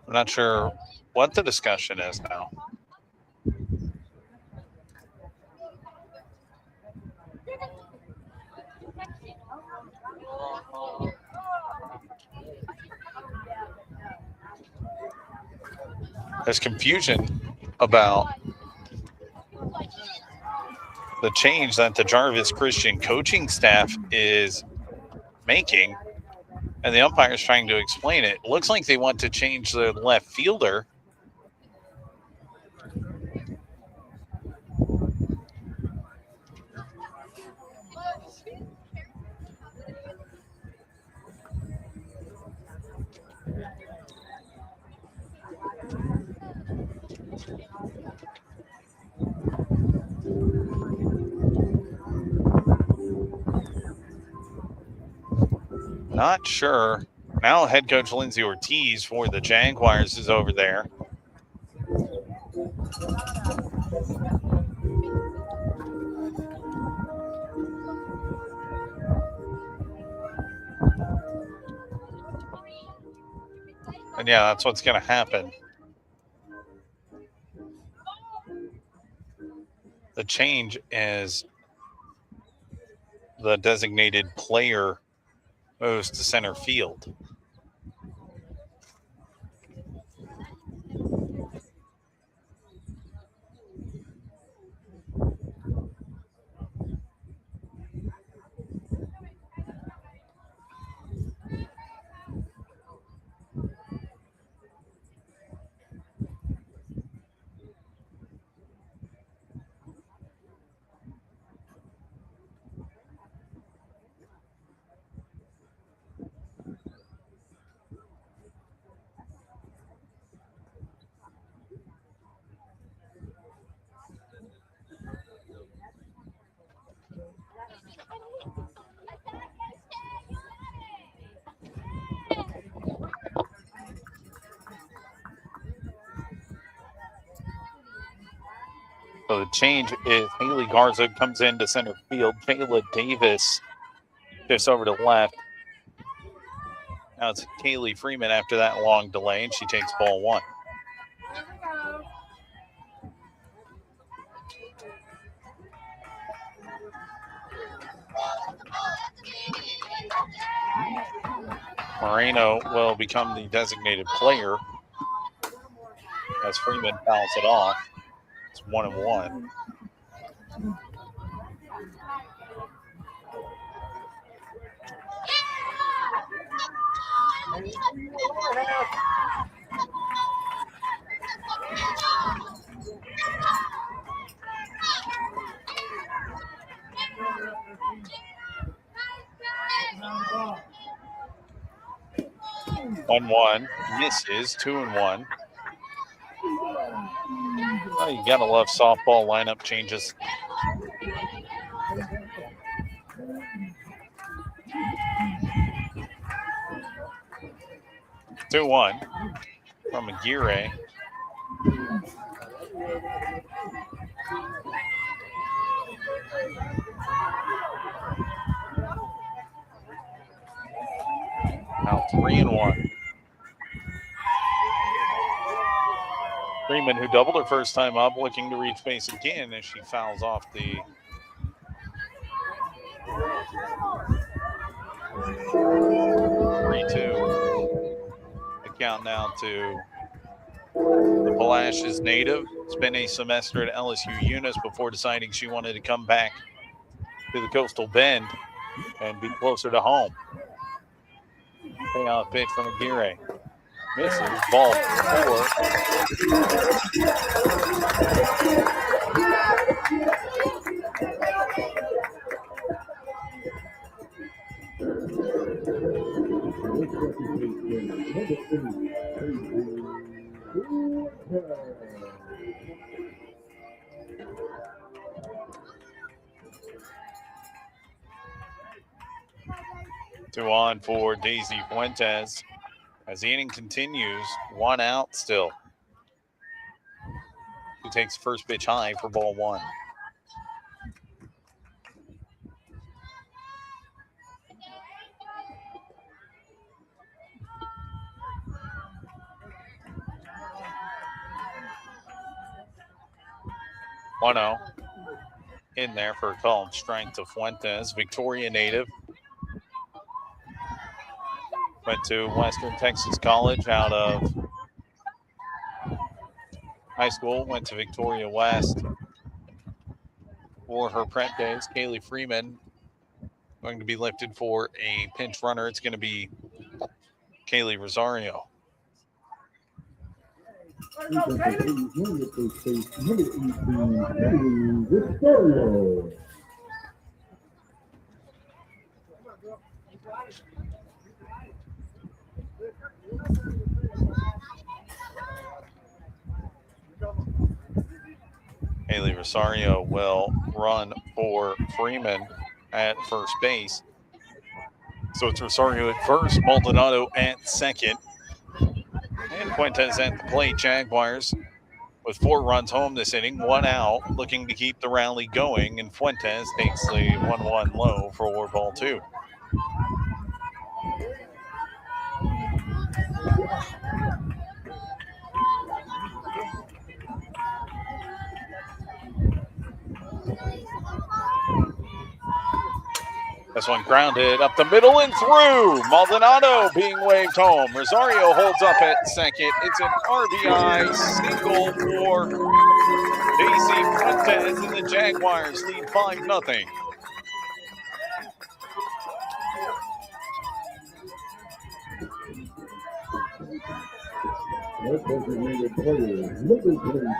I'm not sure what the discussion is now. There's confusion about the change that the Jarvis Christian coaching staff is making, and the umpire's trying to explain it. It looks like they want to change the left fielder. Not sure. Now head coach Lindsay Ortiz for the Jaguars is over there. And yeah, that's what's going to happen. The change is the designated player moves to center field. So the change is Haley Garza comes into center field. Kayla Davis shifts over to left. Now it's Kaylee Freeman after that long delay, and she takes ball one. Moreno will become the designated player as Freeman fouls it off. It's 1-1. One misses. 2-1. Oh, you gotta love softball lineup changes. Two one from Aguirre. Now 3-1. Freeman, who doubled her first time up, looking to reach base again as she fouls off the 3-2. The count now to the Palacios native. Spent a semester at LSU Eunice before deciding she wanted to come back to the Coastal Bend and be closer to home. Payoff pitch from Aguirre. Misses. Ball 4. Two on for Daisy Fuentes as the inning continues. 1 out still. She takes first pitch high for ball 1. One-0 in there for a call and strike to Fuentes. Victoria native. Went to Western Texas College out of high school. Went to Victoria West for her prep days. Kaylee Freeman going to be lifted for a pinch runner. It's going to be Kaylee Rosario. Haley Rosario will run for Freeman at first base. So it's Rosario at first, Maldonado at second. And Fuentes at the plate. Jaguars with 4 runs home this inning, 1 out, looking to keep the rally going. And Fuentes takes the 1-1 low for ball 2. This one grounded up the middle and through. Maldonado being waved home. Rosario holds up at second. It's an RBI single for Daisy Fuentes, and the Jaguars lead 5-0. Next designated player, number 23,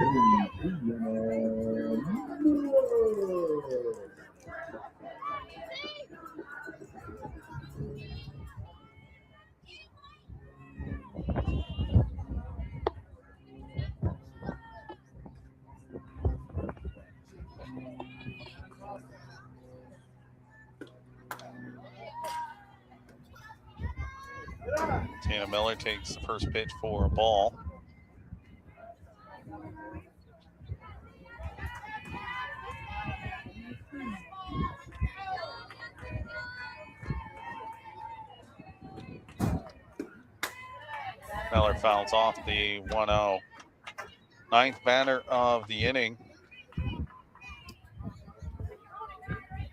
Tana Miller takes the first pitch for a ball. Miller fouls off the 1-0. 9th batter of the inning.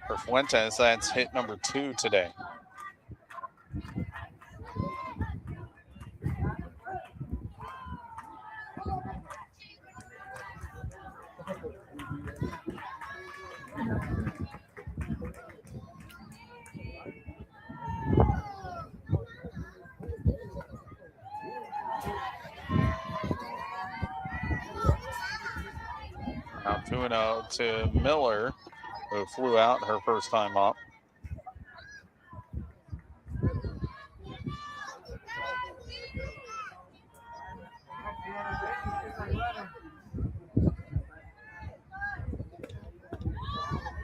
For Fuentes, that's hit number 2 today. Now 2-0 to Miller, who flew out her first time up.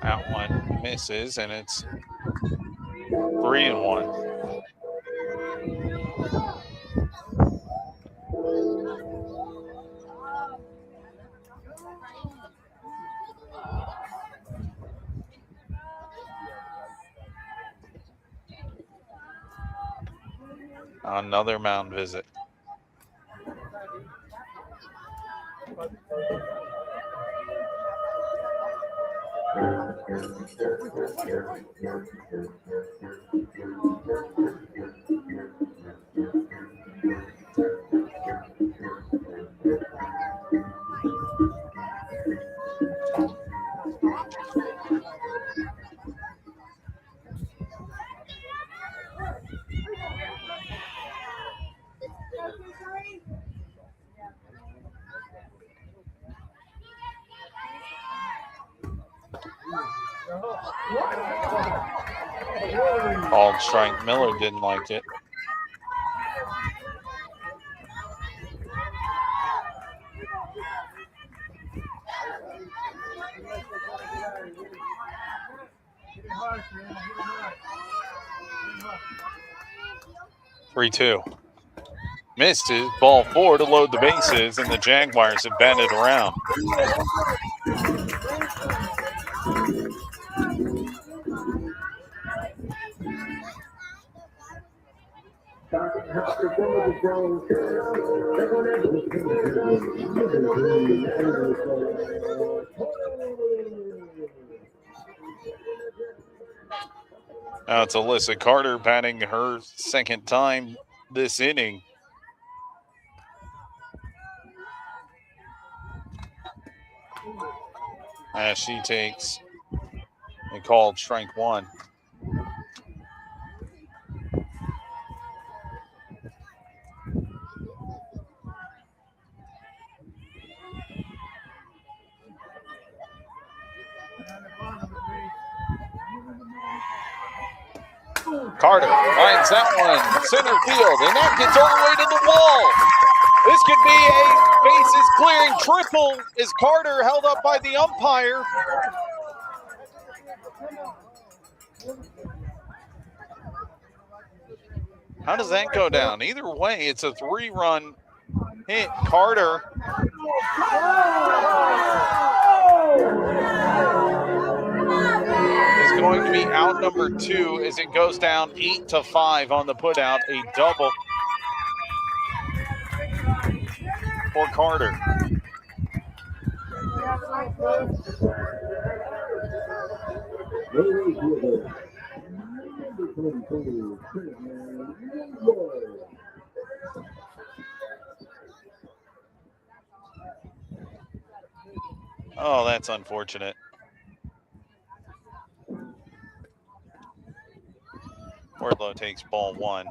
That one misses, and it's 3-1. Another mound visit. Called strike. Miller didn't like it. Three-two. Missed it. Ball 4 to load the bases, and the Jaguars have batted around. Now it's Alyssa Carter batting her second time this inning. As she takes a called strike 1. Carter finds that one center field, and that gets all the way to the wall. This could be a bases clearing triple as Carter held up by the umpire. How does that go down? Either way, it's a 3-run hit. Carter is going to be out number 2 as it goes down 8-5 on the putout. A double for Carter. Oh, that's unfortunate. Wardlow takes ball 1.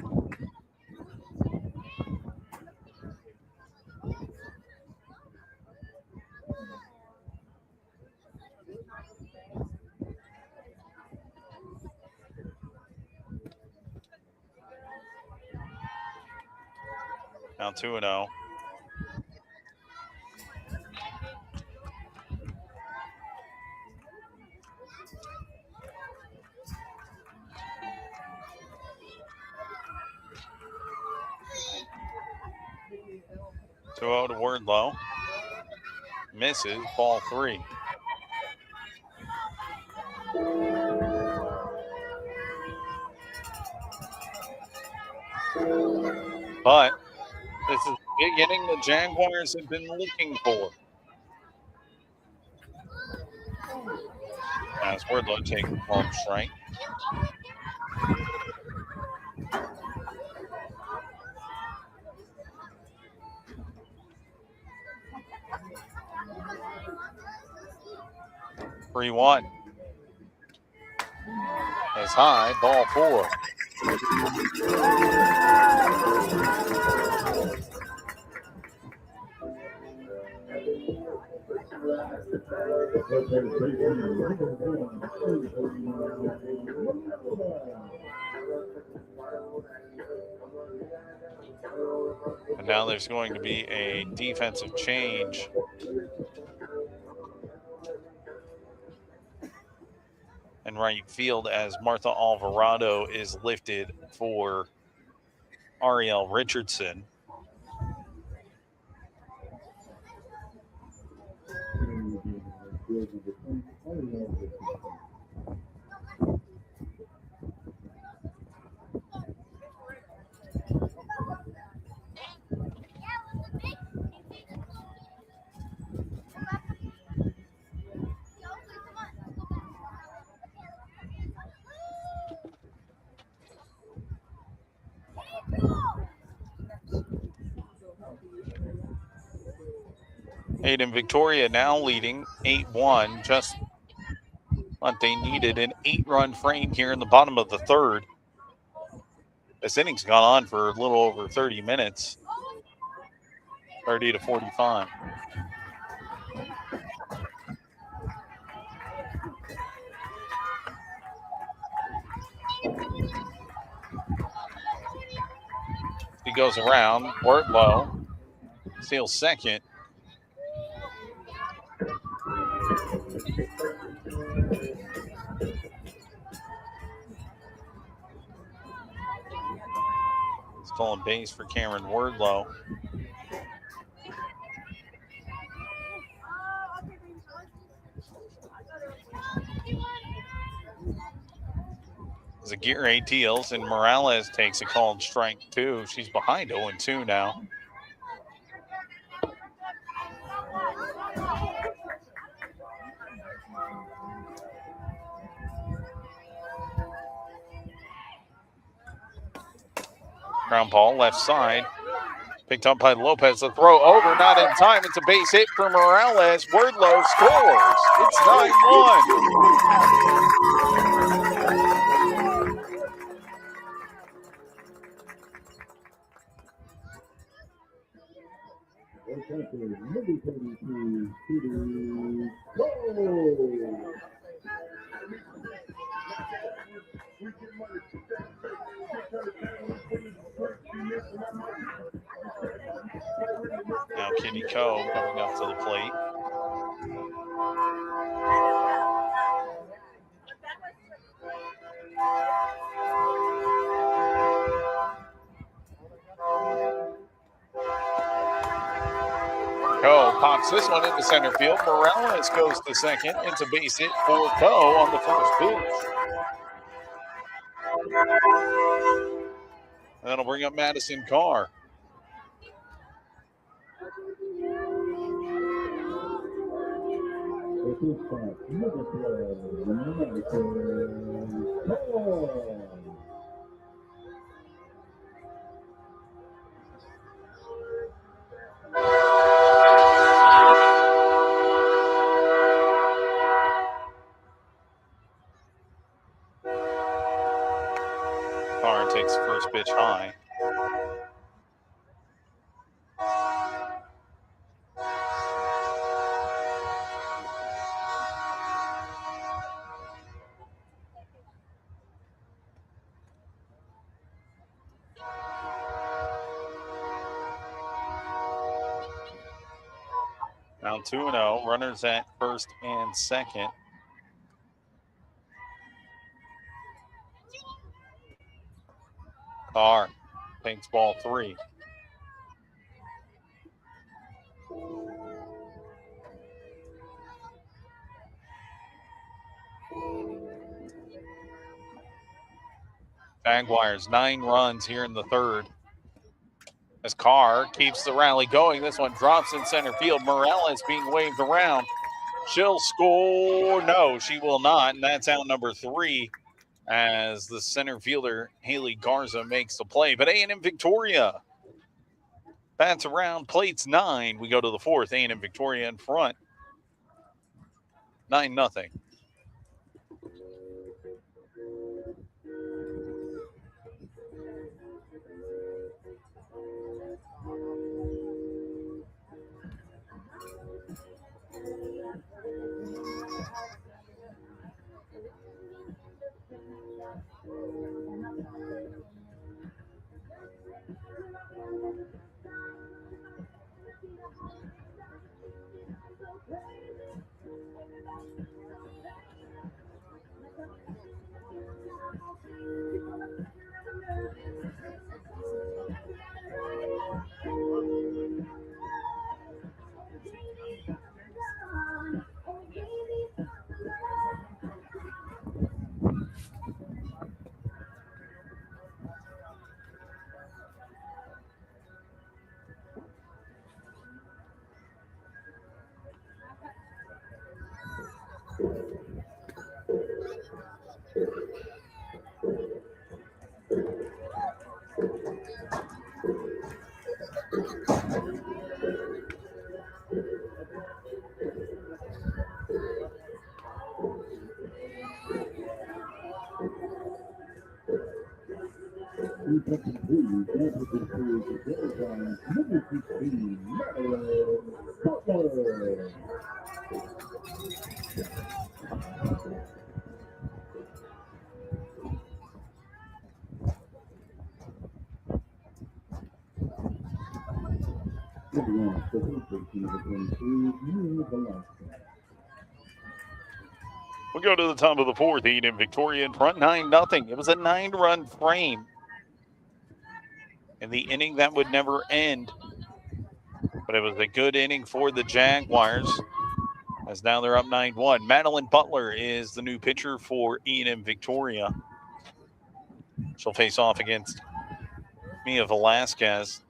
Now 2-0. To Wardlow. Misses. Ball 3. But this is the beginning the Jaguars have been looking for. As Wardlow takes the ball strike. Three one. As high, ball 4. And now there's going to be a defensive change. And right field as Martha Alvarado is lifted for Ariel Richardson. A&M-Victoria now leading 8-1, just what they needed, an 8-run frame here in the bottom of the third. This inning's gone on for a little over 30 minutes, 30 to 45. He goes around, Wardlow steals second. Stolen base for Cameron Wardlow. Zaguirre deals, and Morales takes a called strike 2. She's behind 0-2 now. Ground ball left side. Picked up by Lopez. The throw over, not in time. It's a base hit for Morales. Wardlow scores. It's 9-1. Now Kitty Coe coming up to the plate. Coe pops this one into center field. Morales goes to second. It's a base hit for Coe on the first pitch. And that'll bring up Madison Carr. Carr takes first pitch high. Now 2-0. Runners at first and second. Carr takes ball 3. Jaguars 9 runs here in the third. As Carr keeps the rally going. This one drops in center field. Morales being waved around. She'll score. No, she will not. And that's out number 3 as the center fielder, Haley Garza, makes the play. But A&M-Victoria bats around, plates 9. We go to the fourth. A&M-Victoria in front. 9-0. We go to the top of the fourth. A&M-Victoria in front, 9-0. It was a 9-run frame. In the inning that would never end. But it was a good inning for the Jaguars, as now they're up 9-1. Madeline Butler is the new pitcher for A&M-Victoria. She'll face off against Mia Velasquez.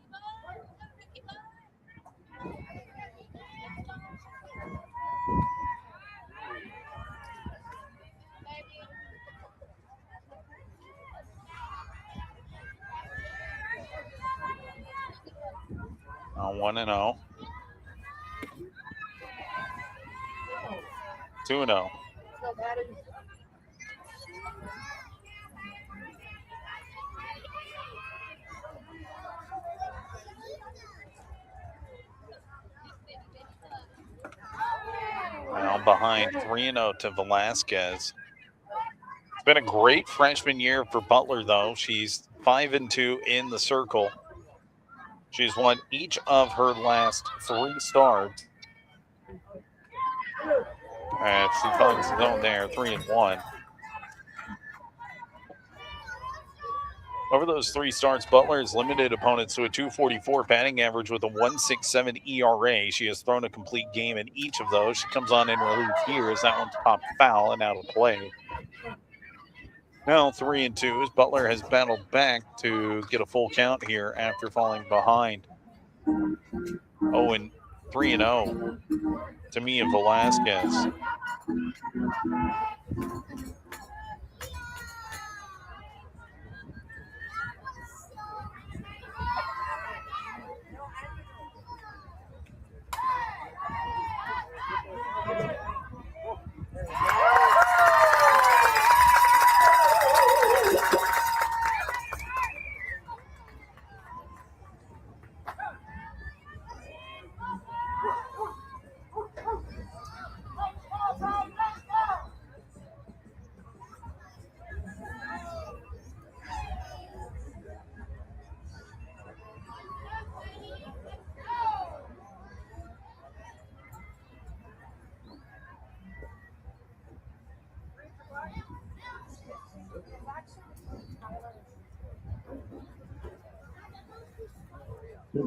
On 1-0. 2-0. Now behind 3-0 to Velasquez. It's been a great freshman year for Butler, though. She's 5-2 in the circle. She's won each of her last 3 starts. And she finds the zone there, 3-1. Over those 3 starts, Butler has limited opponents to a 244 batting average with a 1.67 ERA. She has thrown a complete game in each of those. She comes on in relief here as that one's popped foul and out of play. Now 3-2 as Butler has battled back to get a full count here after falling behind. 3-0 to Mia Velasquez.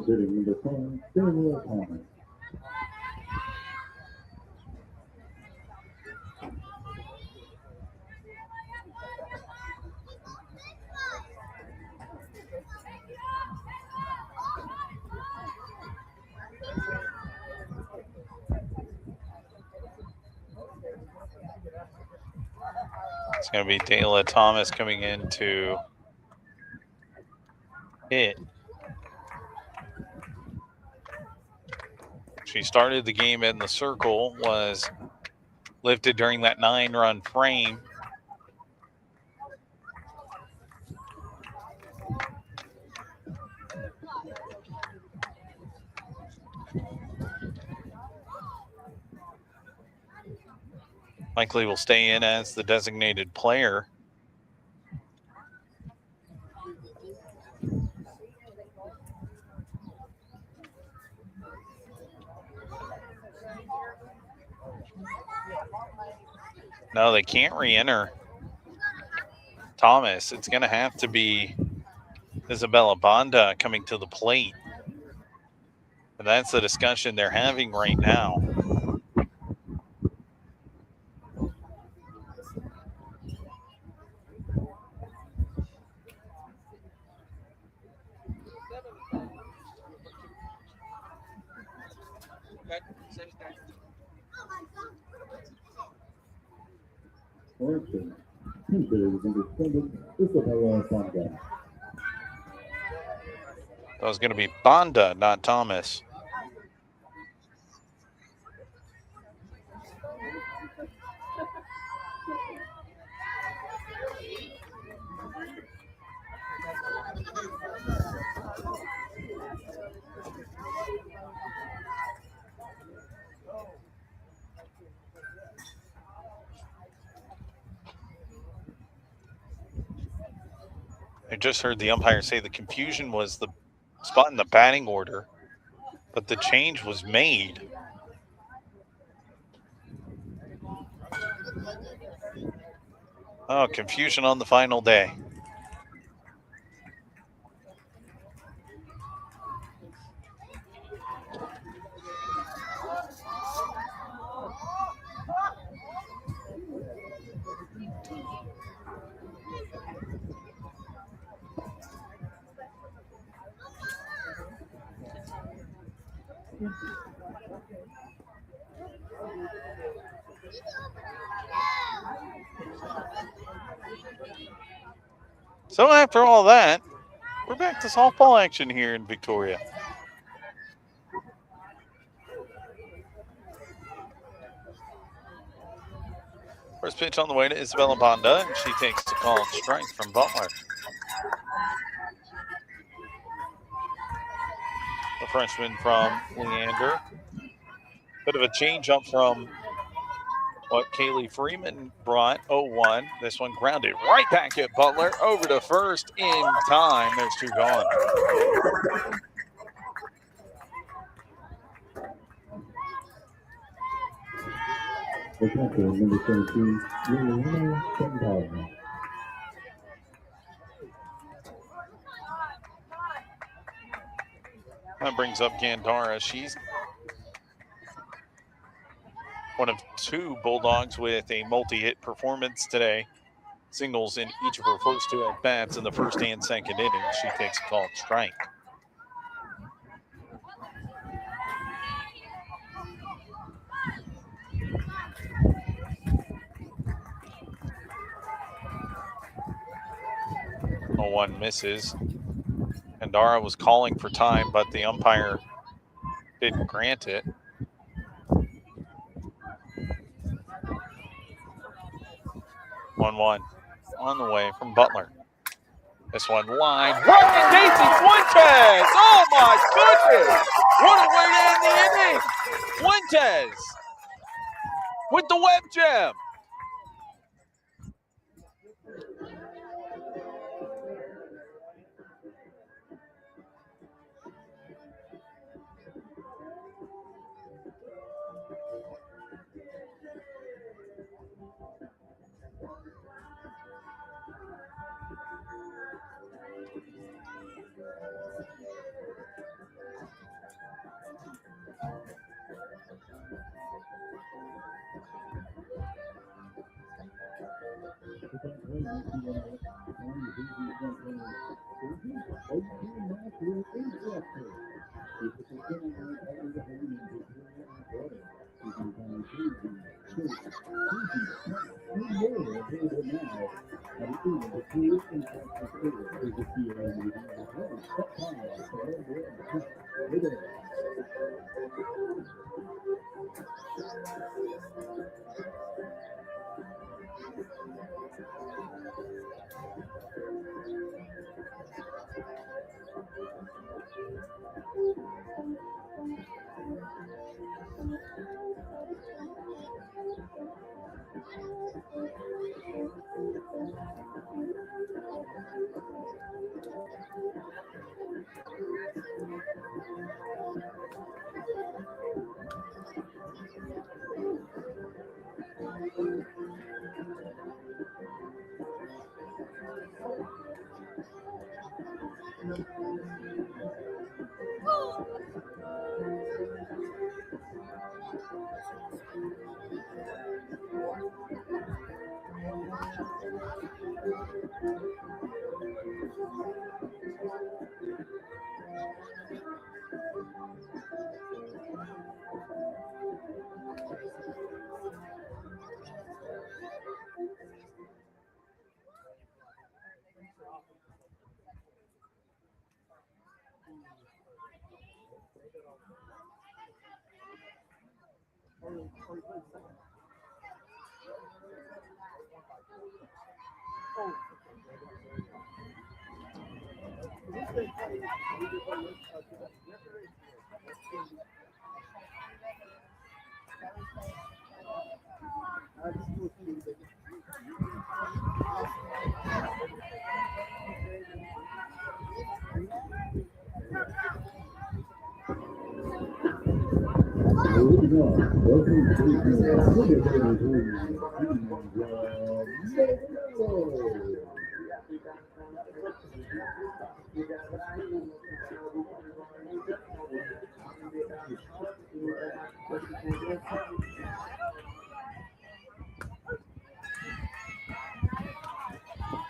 Hitting number 10, Daniel Thomas. It's going to be Dayla Thomas coming in to hit. She started the game in the circle, was lifted during that 9-run frame. Likely will stay in as the designated player. No, they can't re-enter Thomas. It's going to have to be Isabella Banda coming to the plate. And that's the discussion they're having right now. Correction. Hitting number 7, Isabella Banda. That was going to be Banda, not Thomas. I just heard the umpire say the confusion was the spot in the batting order, but the change was made. Oh, confusion on the final day. So after all that, we're back to softball action here in Victoria. First pitch on the way to Isabella Banda, and she takes the called strike from Butler. The freshman from Leander. Bit of a change up from what Kaylee Freeman brought, 0-1. This one grounded right back at Butler, over to first in time. There's 2 gone. The catcher, number 17, Juliana Santana. brings up Gandara. She's one of 2 Bulldogs with a multi-hit performance today. Singles in each of her first 2 at-bats in the first and second innings. She takes a called strike. Oh, 1 misses. Gandara was calling for time, but the umpire didn't grant it. 1-1 on the way from Butler. This one line. Right to Casey Fuentes. Oh, my goodness. What a way to end the inning. Fuentes with the web gem.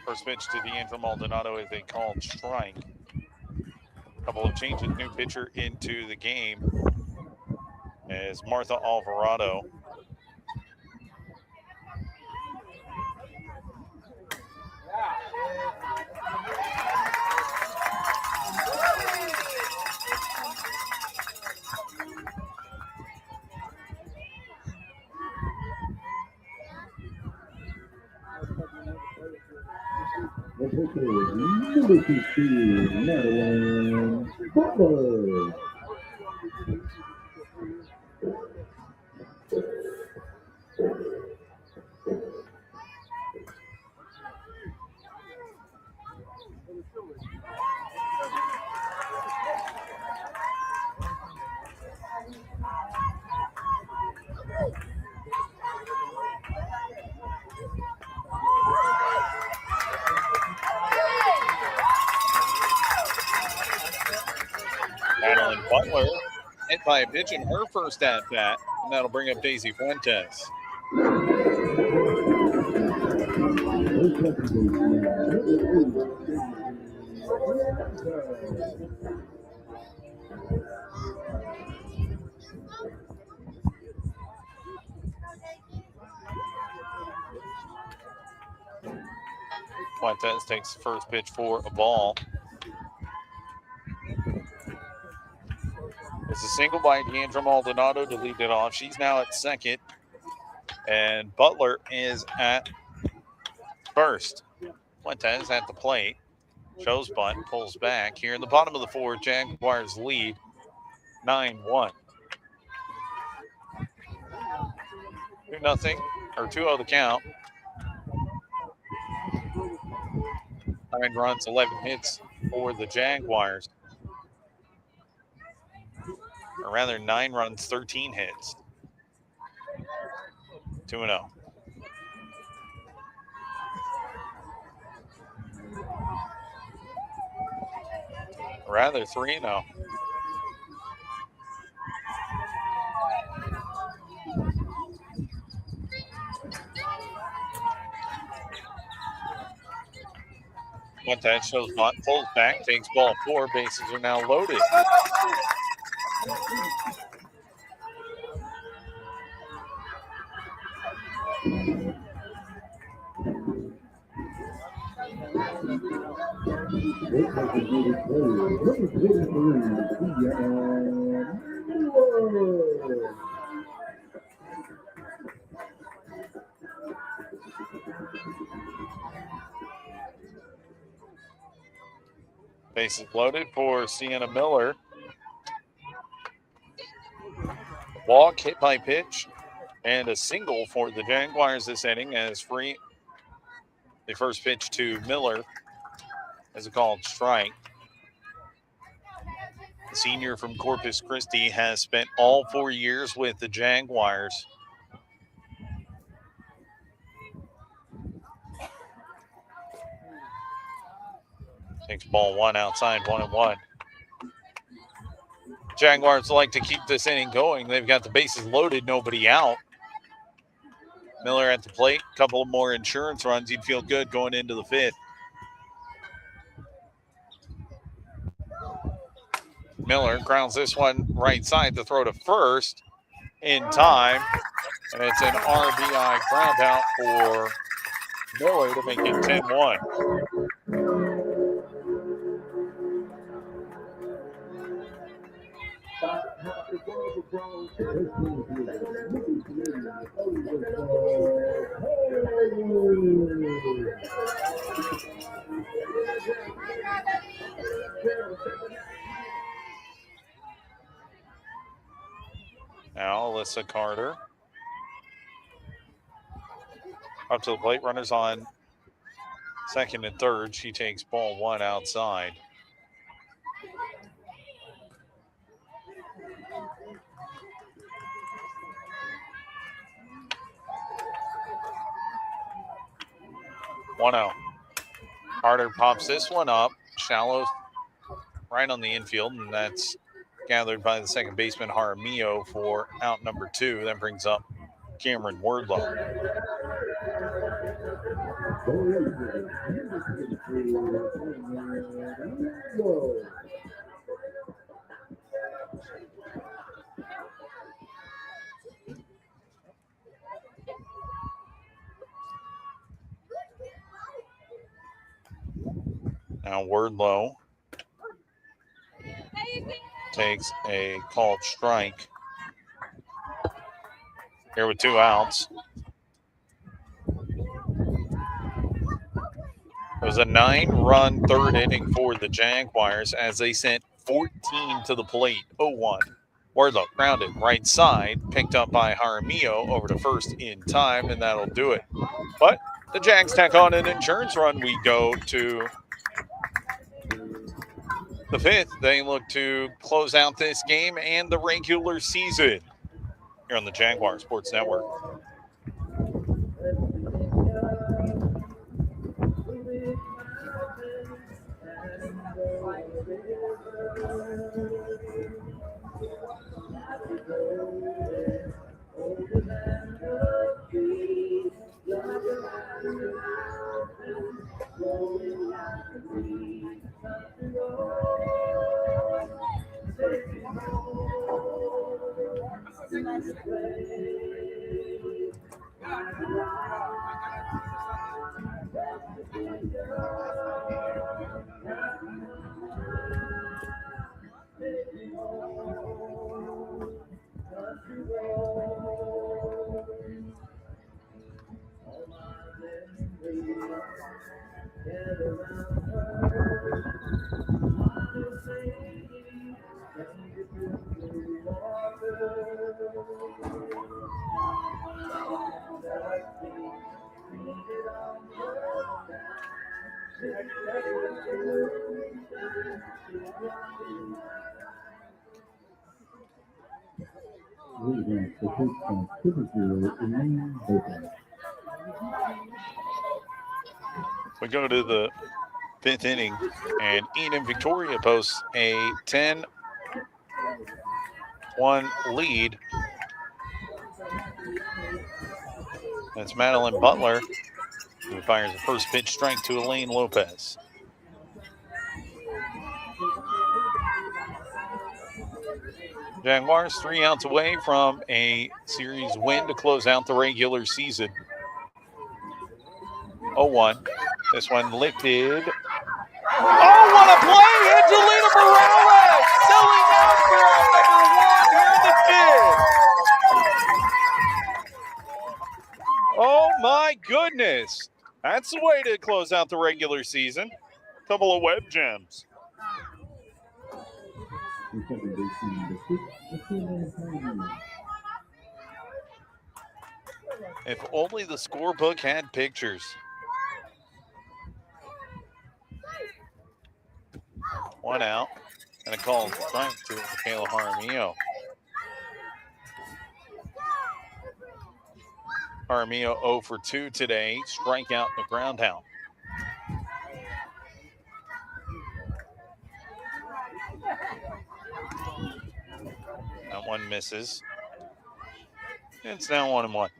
First pitch to D'Angelo Maldonado is a called strike. Couple of changes, new pitcher into the game as Martha Alvarado. Number 15, Madeline Butler. Madeline Butler by a pitch in her first at bat, and that'll bring up Daisy Fuentes. Fuentes takes the first pitch for a ball. It's a single by Deandra Maldonado to lead it off. She's now at second, and Butler is at first. Fuentes at the plate. Shows bunt, pulls back. Here in the bottom of the fourth, Jaguars lead 9-1. 2-0, or 2-0 the count. 9 runs, 11 hits for the Jaguars. Or rather, 9 runs, 13 hits. 2-0. Rather, 3-0. Fuentes shows bunt, pulls back, takes ball 4. Bases are now loaded. Bases loaded for Sienna Miller. Walk, hit by pitch, and a single for the Jaguars this inning as free. The first pitch to Miller is a called strike. The senior from Corpus Christi has spent all 4 years with the Jaguars. Takes ball 1 outside, 1-1. Jaguars like to keep this inning going. They've got the bases loaded, nobody out. Miller at the plate, a couple more insurance runs. He'd feel good going into the fifth. Miller grounds this one right side to throw to first in time. And it's an RBI ground out for Miller to make it 10-1. Now Alyssa Carter up to the plate. Runners on second and third. She takes ball 1 outside. One out. Carter pops this one up, shallow, right on the infield, and that's gathered by the second baseman Jaramillo for out number 2. That brings up Cameron Wardlow. Now Wardlow takes a called strike here with 2 outs. It was a 9-run third inning for the Jaguars as they sent 14 to the plate, 0-1. Wardlow grounded right side, picked up by Jaramillo over to first in time, and that'll do it. But the Jags tack on an insurance run. We go to the fifth. They look to close out this game and the regular season here on the Jaguar Sports Network. Rebound for Pittsburgh, Triple Zero, A&M-Victoria. We go to the 5th inning, and A&M-Victoria posts a 10-1 lead. That's Madeline Butler, who fires the first pitch strike to Elaine Lopez. Jaguars 3 outs away from a series win to close out the regular season. 0-1. This one lifted. Oh, what a play! Angelina Morales selling out for out number 1 here in the 5th. Oh my goodness. That's the way to close out the regular season. Couple of web gems. If only the scorebook had pictures. 1 out, and a call strike to Michaela Jaramillo. Jaramillo 0 for 2 today, strikeout and a ground out. That one misses. It's now 1-1.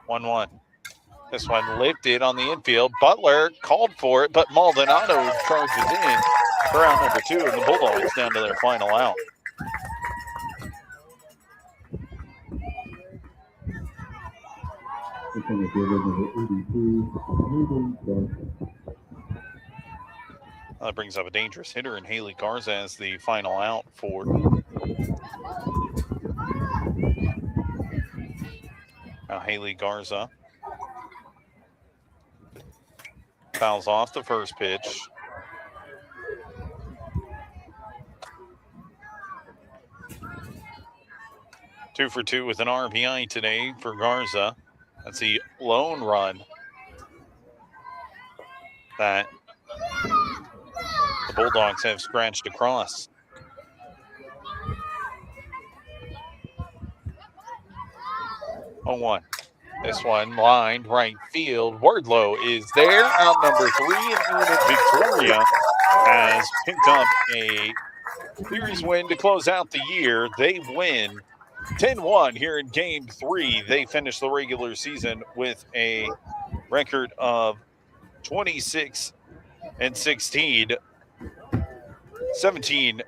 1-1. This one lifted on the infield. Butler called for it, but Maldonado charges in for out number 2, and the Bulldogs down to their final out. That brings up a dangerous hitter in Haley Garza as the final out for Haley Garza. Fouls off the first pitch. Two for 2 with an RBI today for Garza. That's the lone run that the Bulldogs have scratched across. Oh, this one lined right field. Wardlow is there. Out number 3, and A&M-Victoria has picked up a series win to close out the year. They win 10-1 here in Game 3. They finish the regular season with a record of 26-16, 17.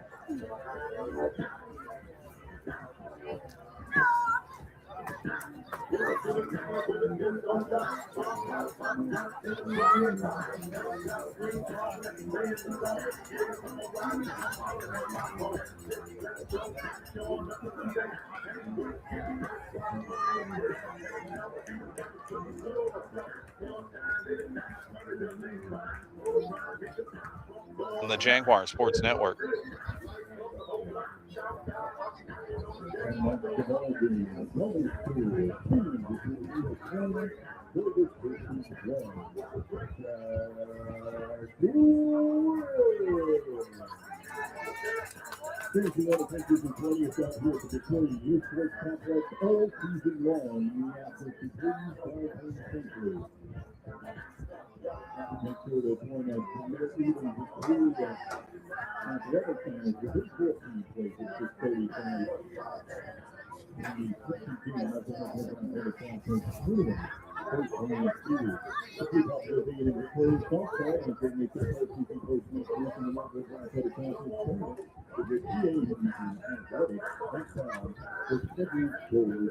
On the Jaguar Sports Network. Finishing all the countries in 20th out here at the Victoria Youth Sports Complex all season long. Minneapolis Victoria's 5-home century. Make sure to point out, Victoria The other thing is the Big 14 plays at 6:35. The 16 team represented by the conference minimum. First round series. The kickoff will be in Victoria Softball as they make the first season coach next week in the Marcus Round for the conference tournament. The GA and Jarvis next time was scheduled for the